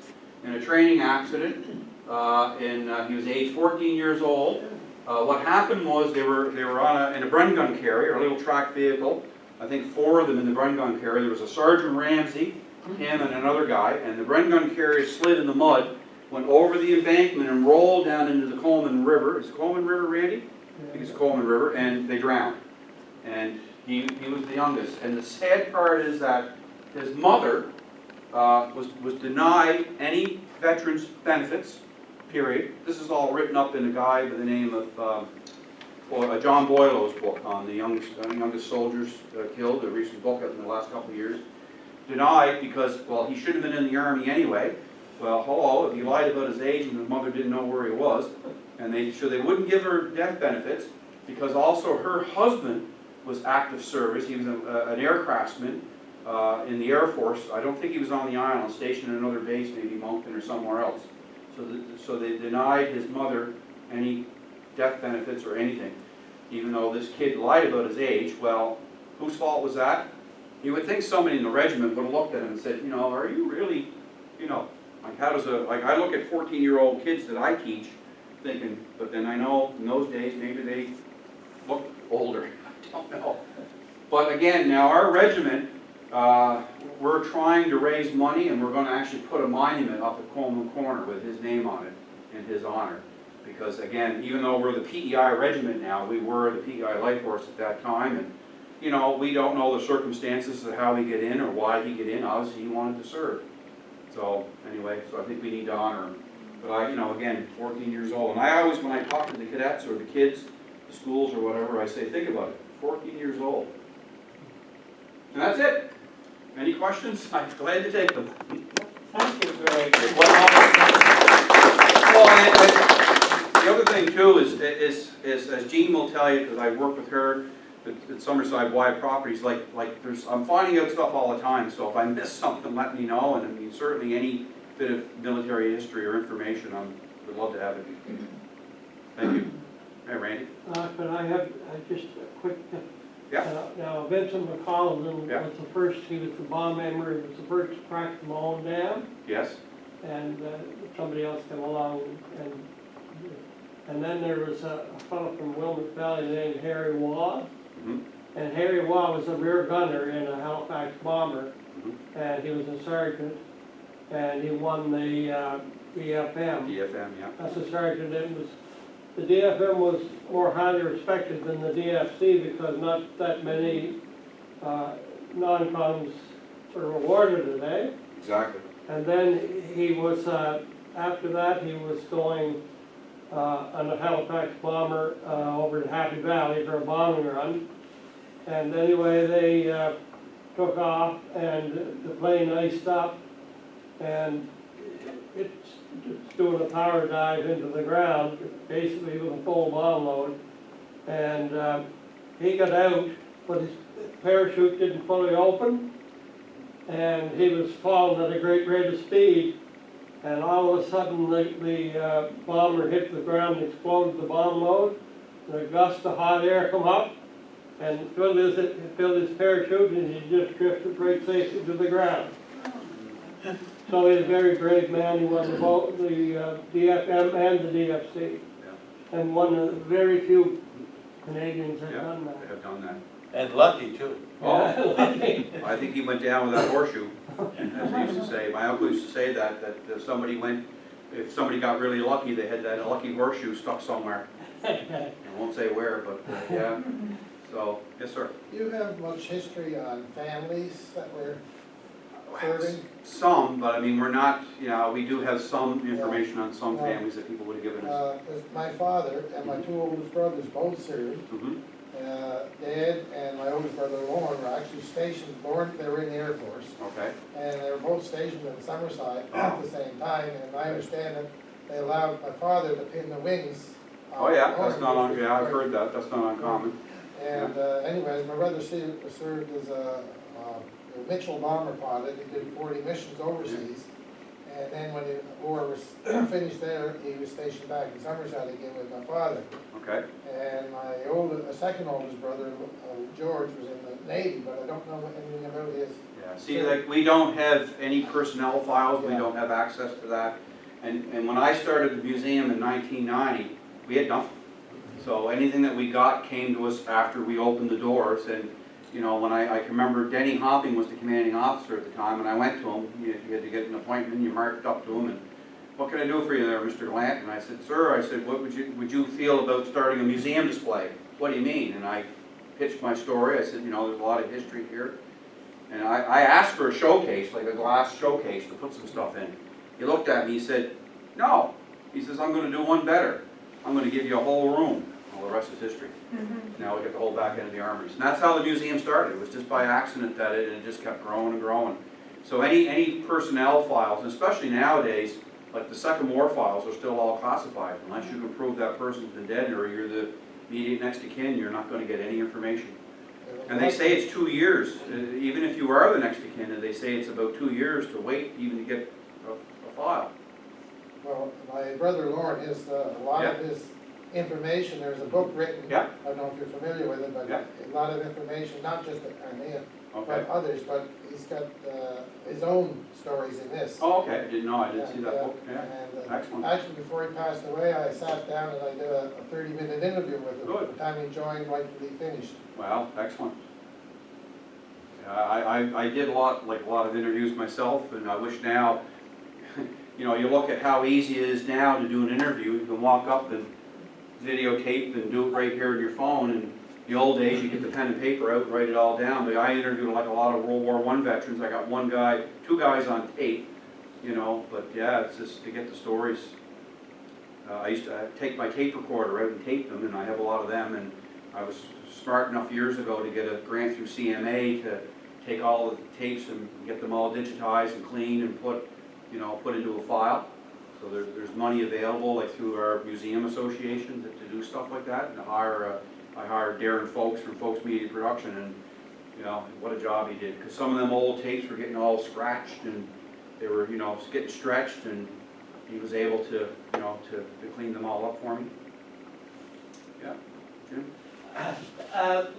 in a training accident. He was age 14 years old. What happened was they were in a Bren gun carrier, a little track vehicle. I think 4 of them in the Bren gun carrier. There was a Sergeant Ramsey, him and another guy, and the Bren gun carrier slid in the mud, went over the embankment and rolled down into the Coleman River. Is it Coleman River, Randy? I think it's the Coleman River, and they drowned. And he was the youngest. And the sad part is that his mother was denied any veterans benefits, period. This is all written up in a guy by the name of John Boylow's book on the youngest soldiers killed, a recent book in the last couple of years. Denied because, well, he should have been in the Army anyway. Well, hello, if he lied about his age and his mother didn't know where he was, and they wouldn't give her death benefits because also her husband was active service. He was an aircraftsman in the Air Force. I don't think he was on the island, stationed in another base, maybe Moncton or somewhere else. So they denied his mother any death benefits or anything, even though this kid lied about his age. Well, whose fault was that? You would think somebody in the regiment would have looked at him and said, you know, are you really, you know, like how does I look at 14-year-old kids that I teach thinking, but then I know in those days maybe they looked older. I don't know. But again, now our regiment, we're trying to raise money and we're going to actually put a monument up at Coleman Corner with his name on it in his honor. Because again, even though we're the P.E.I. regiment now, we were the P.E.I. Life Force at that time, and you know, we don't know the circumstances of how he get in or why he get in. Obviously, he wanted to serve. So anyway, so I think we need to honor him. But you know, again, 14 years old, and I always, when I talk to the cadets or the kids, the schools or whatever, I say, think about it, 14 years old. And that's it. Any questions? I'm glad to take them. Thank you, Greg. The other thing too is as Jean will tell you, because I work with her at Summerside Wide Properties, like I'm finding out stuff all the time. So if I miss something, let me know. And I mean, certainly any bit of military history or information, I would love to have it. Thank you. Hey, Randy. But I have just a quick. Yeah. Now Vincent McCollum Yeah. was the first. He was the bomb member. He was the first to crack the Malone Dam. Yes. And somebody else came along, and then there was a fellow from Wilmot Valley named Harry Waugh. Mm-hmm. And Harry Waugh was a rear gunner in a Halifax bomber, mm-hmm. And he was a sergeant, and he won the DFM. DFM, yeah. As a sergeant, the DFM was more highly respected than the DFC because not that many non-coms were awarded it, eh? Exactly. And then he was, after that, he was going on a Halifax bomber over to Happy Valley for a bombing run. And anyway, they took off and the plane iced up and it's doing a power dive into the ground, basically with a full bomb load. And he got out, but his parachute didn't fully open. And he was falling at a great rate of speed, and all of a sudden the bomber hit the ground and exploded the bomb load, and a gust of hot air come up and filled his parachute, and he just drifted right safely to the ground. So he's a very brave man. He won both the DFM and the DFC, and one of the very few Canadians have done that. They have done that. And lucky too. Oh, I think he went down with that horseshoe, as they used to say. My uncle used to say that if somebody got really lucky, they had that lucky horseshoe stuck somewhere. I won't say where, but yeah. So, yes, sir. Do you have much history on families that were serving? Some, but I mean, we're not, you know, we do have some information on some families that people would have given us. My father and my two oldest brothers both served. Mhm. Dad and my oldest brother Lauren were actually stationed, they were in the Air Force, Okay, and they were both stationed in Summerside at Oh. the same time, and I understand that they allowed my father to pin the wings. oh yeah, that's not on, Lauren. yeah, I've heard that, that's not uncommon. And anyways, my brother served as a Mitchell bomber pilot. He did 40 missions overseas. And then when the war was finished there, he was stationed back in Summerside again with my father. Okay, And my second oldest brother, George, was in the Navy, but I don't know anything about his. yeah, see, like, we don't have any personnel files, we Yeah. don't have access to that. And when I started the museum in 1990, we had nothing. So anything that we got came to us after we opened the doors. And, you know, when I can remember Denny Hopping was the commanding officer at the time, and I went to him, you had to get an appointment, you marked up to him, and what can I do for you there, Mr. Gallant? And I said, sir, I said, what would you feel about starting a museum display? What do you mean? And I pitched my story. I said, you know, there's a lot of history here. And I asked for a showcase, like a glass showcase to put some stuff in. He looked at me, he said, no. He says, I'm gonna do one better. I'm gonna give you a whole room. Well, the rest is history. Now we got the whole back end of the armories. And that's how the museum started. It was just by accident that it just kept growing and growing. So any personnel files, especially nowadays, like the Second War files are still all classified. Unless you can prove that person's been dead or you're the immediate next of kin, you're not gonna get any information. And they say it's 2 years, even if you are the next of kin, and they say it's about 2 years to wait even to get a file. Well, my brother Lauren, a lot of Yeah. his information, there's a book written. Yeah. I don't know if you're familiar with it, but Yeah. a lot of information, not just on him, Okay. but others, but he's got his own stories in this. Oh, okay, I didn't know, I didn't see that book, yeah. And Excellent. actually, before he passed away, I sat down and I did a 30-minute interview with him. Good. From the time he joined, right till he finished. Well, excellent. Yeah, I did a lot of interviews myself, and I wish now, you know, you look at how easy it is now to do an interview. You can walk up and videotape and do it right here on your phone. And the old days, you get the pen and paper out and write it all down. But I interviewed like a lot of World War I veterans. I got two guys on tape, you know. But yeah, it's just to get the stories. I used to take my tape recorder out and tape them, and I have a lot of them. And I was smart enough years ago to get a grant through CMA to take all of the tapes and get them all digitized and cleaned and put into a file. So there's money available, like through our museum association, to do stuff like that. And I hired Darren Folks from Folks Media Production, and you know what a job he did. Because some of them old tapes were getting all scratched, and they were getting stretched, and he was able to to clean them all up for me. Yeah, Jim.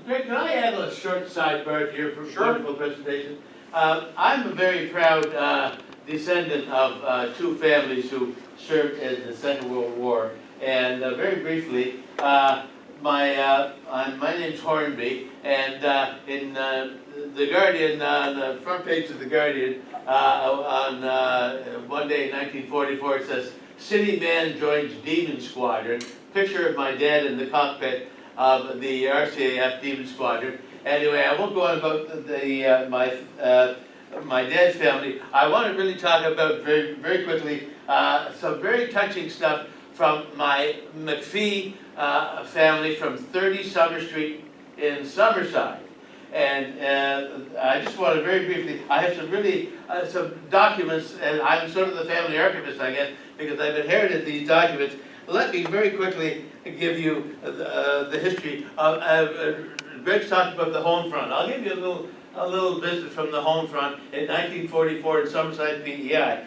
Greg, can I add a short sidebar here for Sure. wonderful presentation? I'm a very proud descendant of two families who served in the Second World War. And very briefly, my name's Hornby, and in the Guardian, on the front page of the Guardian, on one day in 1944, it says, "City man joins Demon Squadron." Picture of my dad in the cockpit of the RCAF Demon Squadron. Anyway, I won't go on about my dad's family. I want to really talk about very, very quickly some very touching stuff from my McPhee family from 30 Summer Street in Summerside. And I just want to very briefly, I have some really, some documents, and I'm sort of the family archivist, I guess, because I've inherited these documents. Let me very quickly give you the history of, Greg's talked about the home front. I'll give you a little visit from the home front in 1944 in Summerside, P.E.I.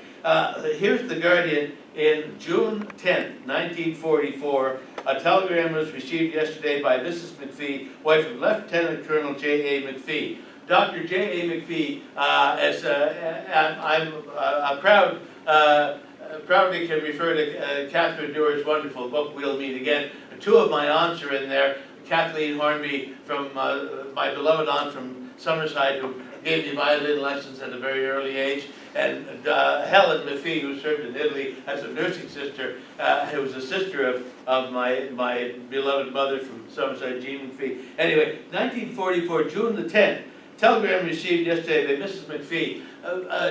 Here's the Guardian in June 10, 1944. A telegram was received yesterday by Mrs. McPhee, wife of Lieutenant Colonel J.A. McPhee. Dr. J.A. McPhee, I'm proudly can refer to Catherine Dewar's wonderful book, We'll Meet Again. Two of my aunts are in there. Kathleen Hornby, from my beloved aunt from Summerside, who gave me violin lessons at a very early age, and Helen McPhee, who served in Italy as a nursing sister, who was a sister of my beloved mother from Summerside, Jean McPhee. Anyway, 1944, June the 10th, telegram received yesterday by Mrs. McPhee.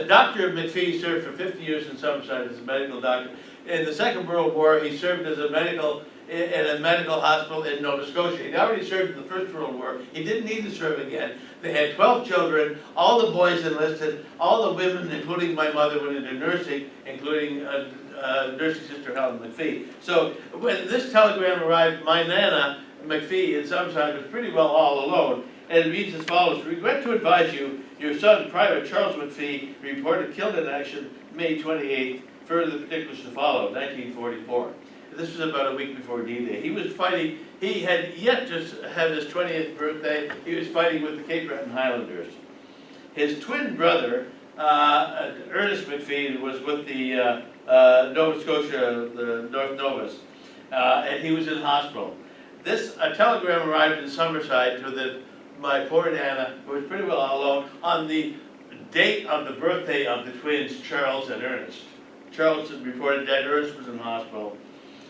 Dr. McPhee served for 50 years in Summerside as a medical doctor. In the Second World War, he served as a medical in a medical hospital in Nova Scotia. He'd already served in the First World War. He didn't need to serve again. They had 12 children. All the boys enlisted. All the women, including my mother, went into nursing, including nursing sister Helen McPhee. So when this telegram arrived, my Nana McPhee in Summerside was pretty well all alone. And it reads as follows: regret to advise you, your son, Private Charles McPhee, reported killed in action May 28th. Further particulars to follow, 1944. This was about a week before D-Day. He was fighting, he had yet to have his 20th birthday. He was fighting with the Cape Breton Highlanders. His twin brother, Ernest McPhee, was with the Nova Scotia, the North Novas, and he was in hospital. A telegram arrived in Summerside to my poor Nana, who was pretty well all alone, on the date of the birthday of the twins, Charles and Ernest. Charles had reported dead, Ernest was in hospital.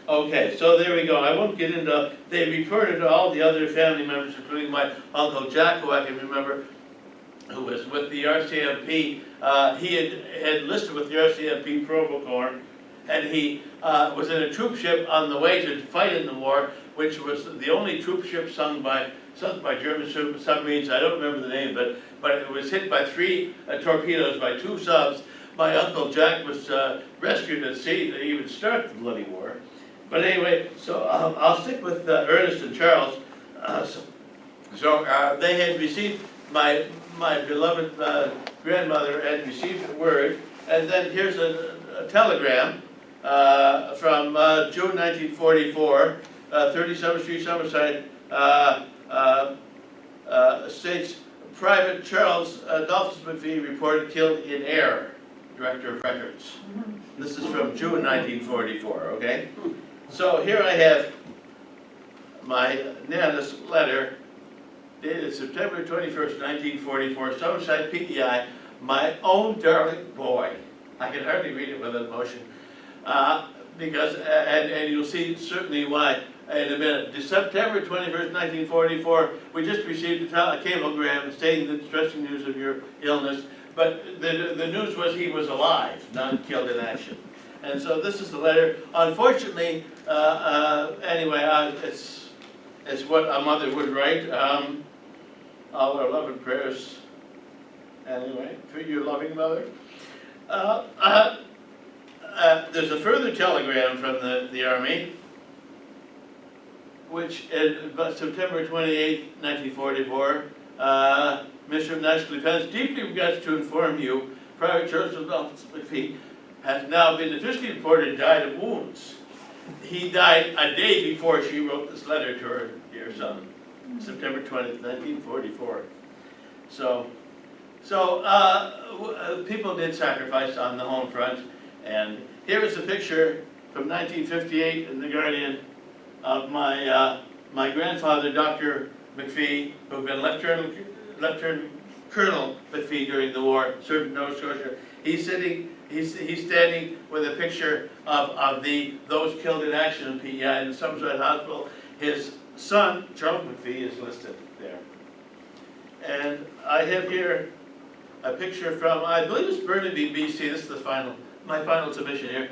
Okay, so there we go. I won't get into, they reported to all the other family members, including my Uncle Jack, who I can remember, who was with the RCMP. He had enlisted with the RCMP Provo Corps, and he was in a troop ship on the way to fight in the war, which was the only troop ship sunk by German submarines. I don't remember the name, but it was hit by 3 torpedoes by 2 subs. My Uncle Jack was rescued at sea to even start the bloody war. But anyway, so I'll stick with Ernest and Charles. They had received, my beloved grandmother had received a word, and then here's a telegram from June 1944, 30 Summer Street, Summerside, states, Private Charles Adolphus McPhee reported killed in air, Director of Records. This is from June 1944, okay? So here I have my Nana's letter, dated September 21st, 1944, Summerside, P.E.I, my own darling boy. I can hardly read it with emotion, because, and you'll see certainly why in a minute. September 21st, 1944, we just received a cablegram stating the distressing news of your illness, but the news was he was alive, not killed in action. And so this is the letter. Unfortunately, anyway, it's what a mother would write. All our love and prayers, anyway, for your loving mother. There's a further telegram from the Army, which about September 28, 1944, Minister of National Defense deeply regrets to inform you, Private Charles Adolphus McPhee has now been officially reported died of wounds. He died a day before she wrote this letter to her dear son, September 20th, 1944. So people did sacrifice on the home front, and here is a picture from 1958 in The Guardian of my grandfather, Dr. McPhee, who had been Lieutenant Colonel McPhee during the war, served in Nova Scotia. He's standing with a picture of those killed in action in P.E.I. in the Summerside Hospital. His son, Charles McPhee, is listed there. And I have here a picture from, I believe it's Burnaby, BC. This is my final submission here.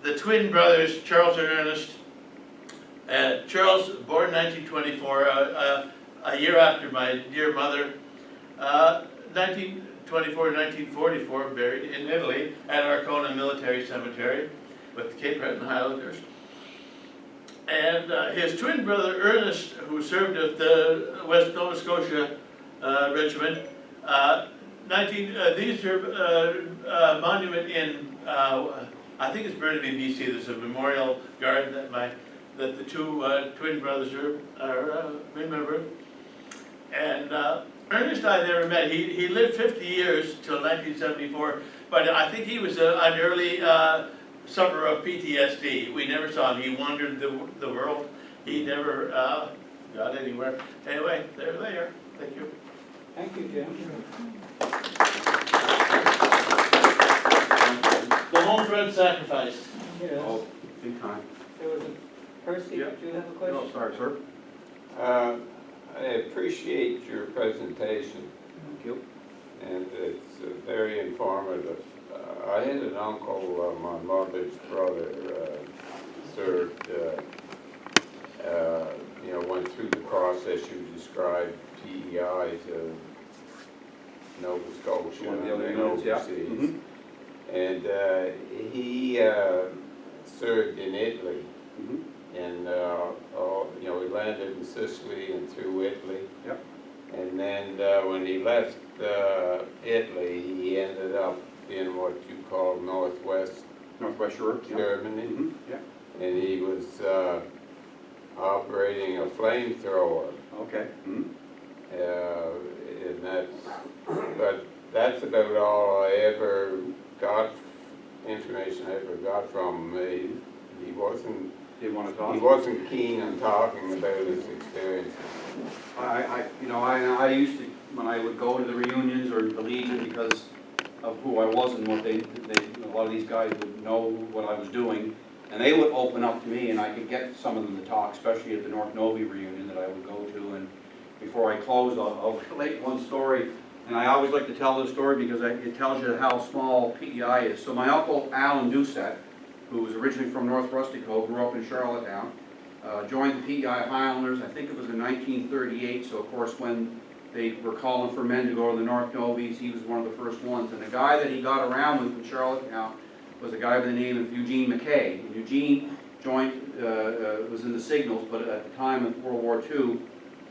The twin brothers, Charles and Ernest. Charles, born 1924, a year after my dear mother. 1924 to 1944, buried in Italy at Arcona Military Cemetery with the Cape Breton Highlanders. And his twin brother Ernest, who served at the West Nova Scotia Regiment, these are monument in, I think it's Burnaby, BC. There's a memorial garden that the two twin brothers are remembered. And Ernest I never met. He lived 50 years till 1974, but I think he was an early sufferer of PTSD. We never saw him. He wandered the world. He never got anywhere. Anyway, there they are. Thank you. Thank you, Jim. The home front sacrifice. Yes. Oh, big time. There was a Percy, Yeah. did you have a question? No, sorry, sir. I have 3 appreciate your presentation, Thank you. and it's very informative. I had an uncle, my mother's brother, served, went through the process you described, P.E.I. to Nova Scotia One of the and other then units, yeah. overseas. Mhm. And he served in Italy, Mhm. and he landed in Sicily and through Italy. Yep. And then when he left Italy, he ended up in what you call Northwest Northwest Europe. Yeah. Germany, Mhm. Yeah. and he was operating a flamethrower. Okay. Mhm. And but that's about all I ever got, information I ever got from him. He wasn't, Do you want to talk? he wasn't keen on talking about his experiences. I used to, when I would go to the reunions or the Legion, because of who I was and what a lot of these guys would know what I was doing, and they would open up to me, and I could get some of them to talk, especially at the North Novi reunion that I would go to. And before I close, I'll relate one story, and I always like to tell this story because it tells you how small P.E.I. is. So my uncle Alan Doucette, who was originally from North Rustico, grew up in Charlottetown, joined the P.E.I. Highlanders, I think it was in 1938, so of course when they were calling for men to go to the North Novies, he was one of the first ones. And the guy that he got around with in Charlottetown was a guy by the name of Eugene McKay. And Eugene joined, was in the signals, but at the time of World War II,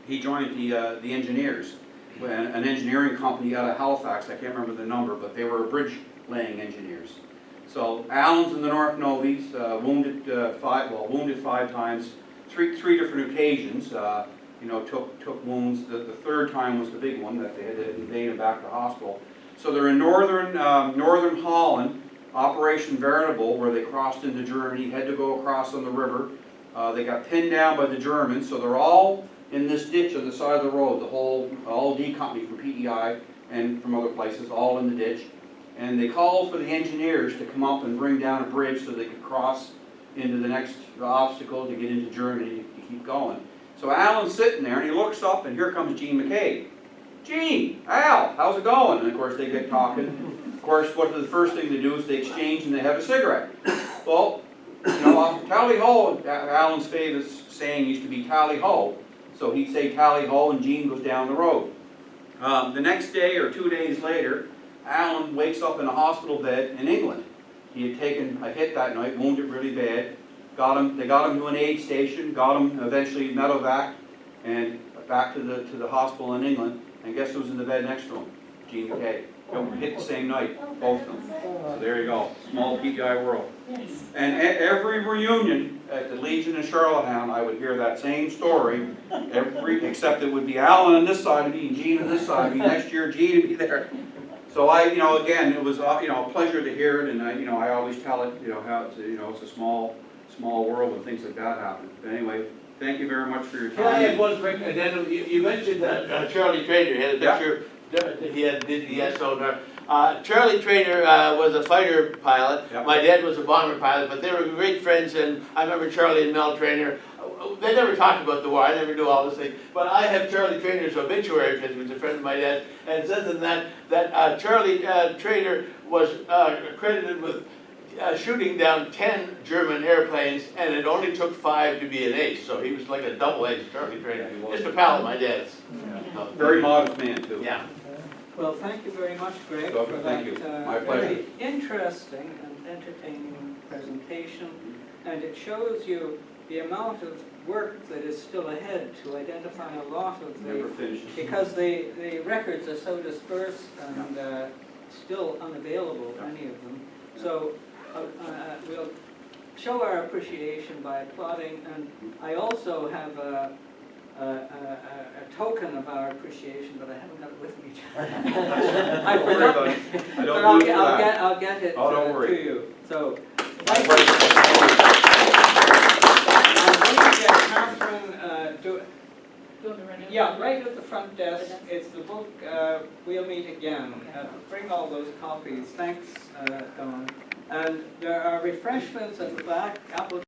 he joined the engineers, an engineering company out of Halifax. I can't remember the number, but they were bridge laying engineers. So Alan's in the North Novies, wounded 5 times, three different occasions. Took wounds. The third time was the big one that they had to convey him back to the hospital. So they're in northern Holland, Operation Veritable, where they crossed into Germany, had to go across on the river. They got pinned down by the Germans, so they're all in this ditch on the side of the road. The whole D company from P.E.I. and from other places, all in the ditch. And they called for the engineers to come up and bring down a bridge so they could cross into the next obstacle to get into Germany to keep going. So Alan's sitting there, and he looks up, and here comes Gene McKay. Gene, Al, how's it going? And of course they get talking. Of course, what the first thing they do is they exchange and they have a cigarette. Well, tally ho, Alan's favorite saying used to be tally ho. So he'd say tally ho, and Gene goes down the road. The next day or 2 days later, Alan wakes up in a hospital bed in England. He had taken a hit that night, wounded really bad. They got him to an aid station, got him eventually medevac, and back to the hospital in England. And guess who was in the bed next to him? Gene McKay. Hit the same night, both of them. So there you go, small P.E.I. world. And at every reunion at the Legion in Charlottetown, I would hear that same story. Except it would be Alan on this side of me and Gene on this side of me. Next year, Gene would be there. So again, it was a pleasure to hear it, and I always tell it, how it's a small world when things like that happen. But anyway, thank you very much for your time. Can I add one quick addendum? You mentioned that Charlie Trader had a picture. He had sonar. Charlie Trader was a fighter pilot. Yep. My dad was a bomber pilot, but they were great friends. And I remember Charlie and Mel Trainer. They never talked about the war. I never knew all this thing. But I have Charlie Trainer's obituary because he was a friend of my dad's, and it says in that Charlie Trader was credited with shooting down 10 German airplanes, and it only took 5 to be an ace. So he was like a double ace, Charlie Trainer. Just a pal of my dad's. Very modest man, too. Yeah. Well, thank you very much, Greg, So, for thank you. that My pleasure. very interesting and entertaining presentation. And it shows you the amount of work that is still ahead to identify a lot of Never the, finished. because the records are so dispersed and still unavailable, many of them. So we'll show our appreciation by applauding, and I also have a token of our appreciation, but I haven't got it with me. I Don't worry forgot, about it. I but don't I'll lose get, for that. I'll get it Oh, don't to worry. you. So, My thank you. pleasure. I'm going to get Catherine, Yeah, right at the front desk. It's the book, We'll Meet Again. Bring all those copies. Thanks, Don. And there are refreshments at the back.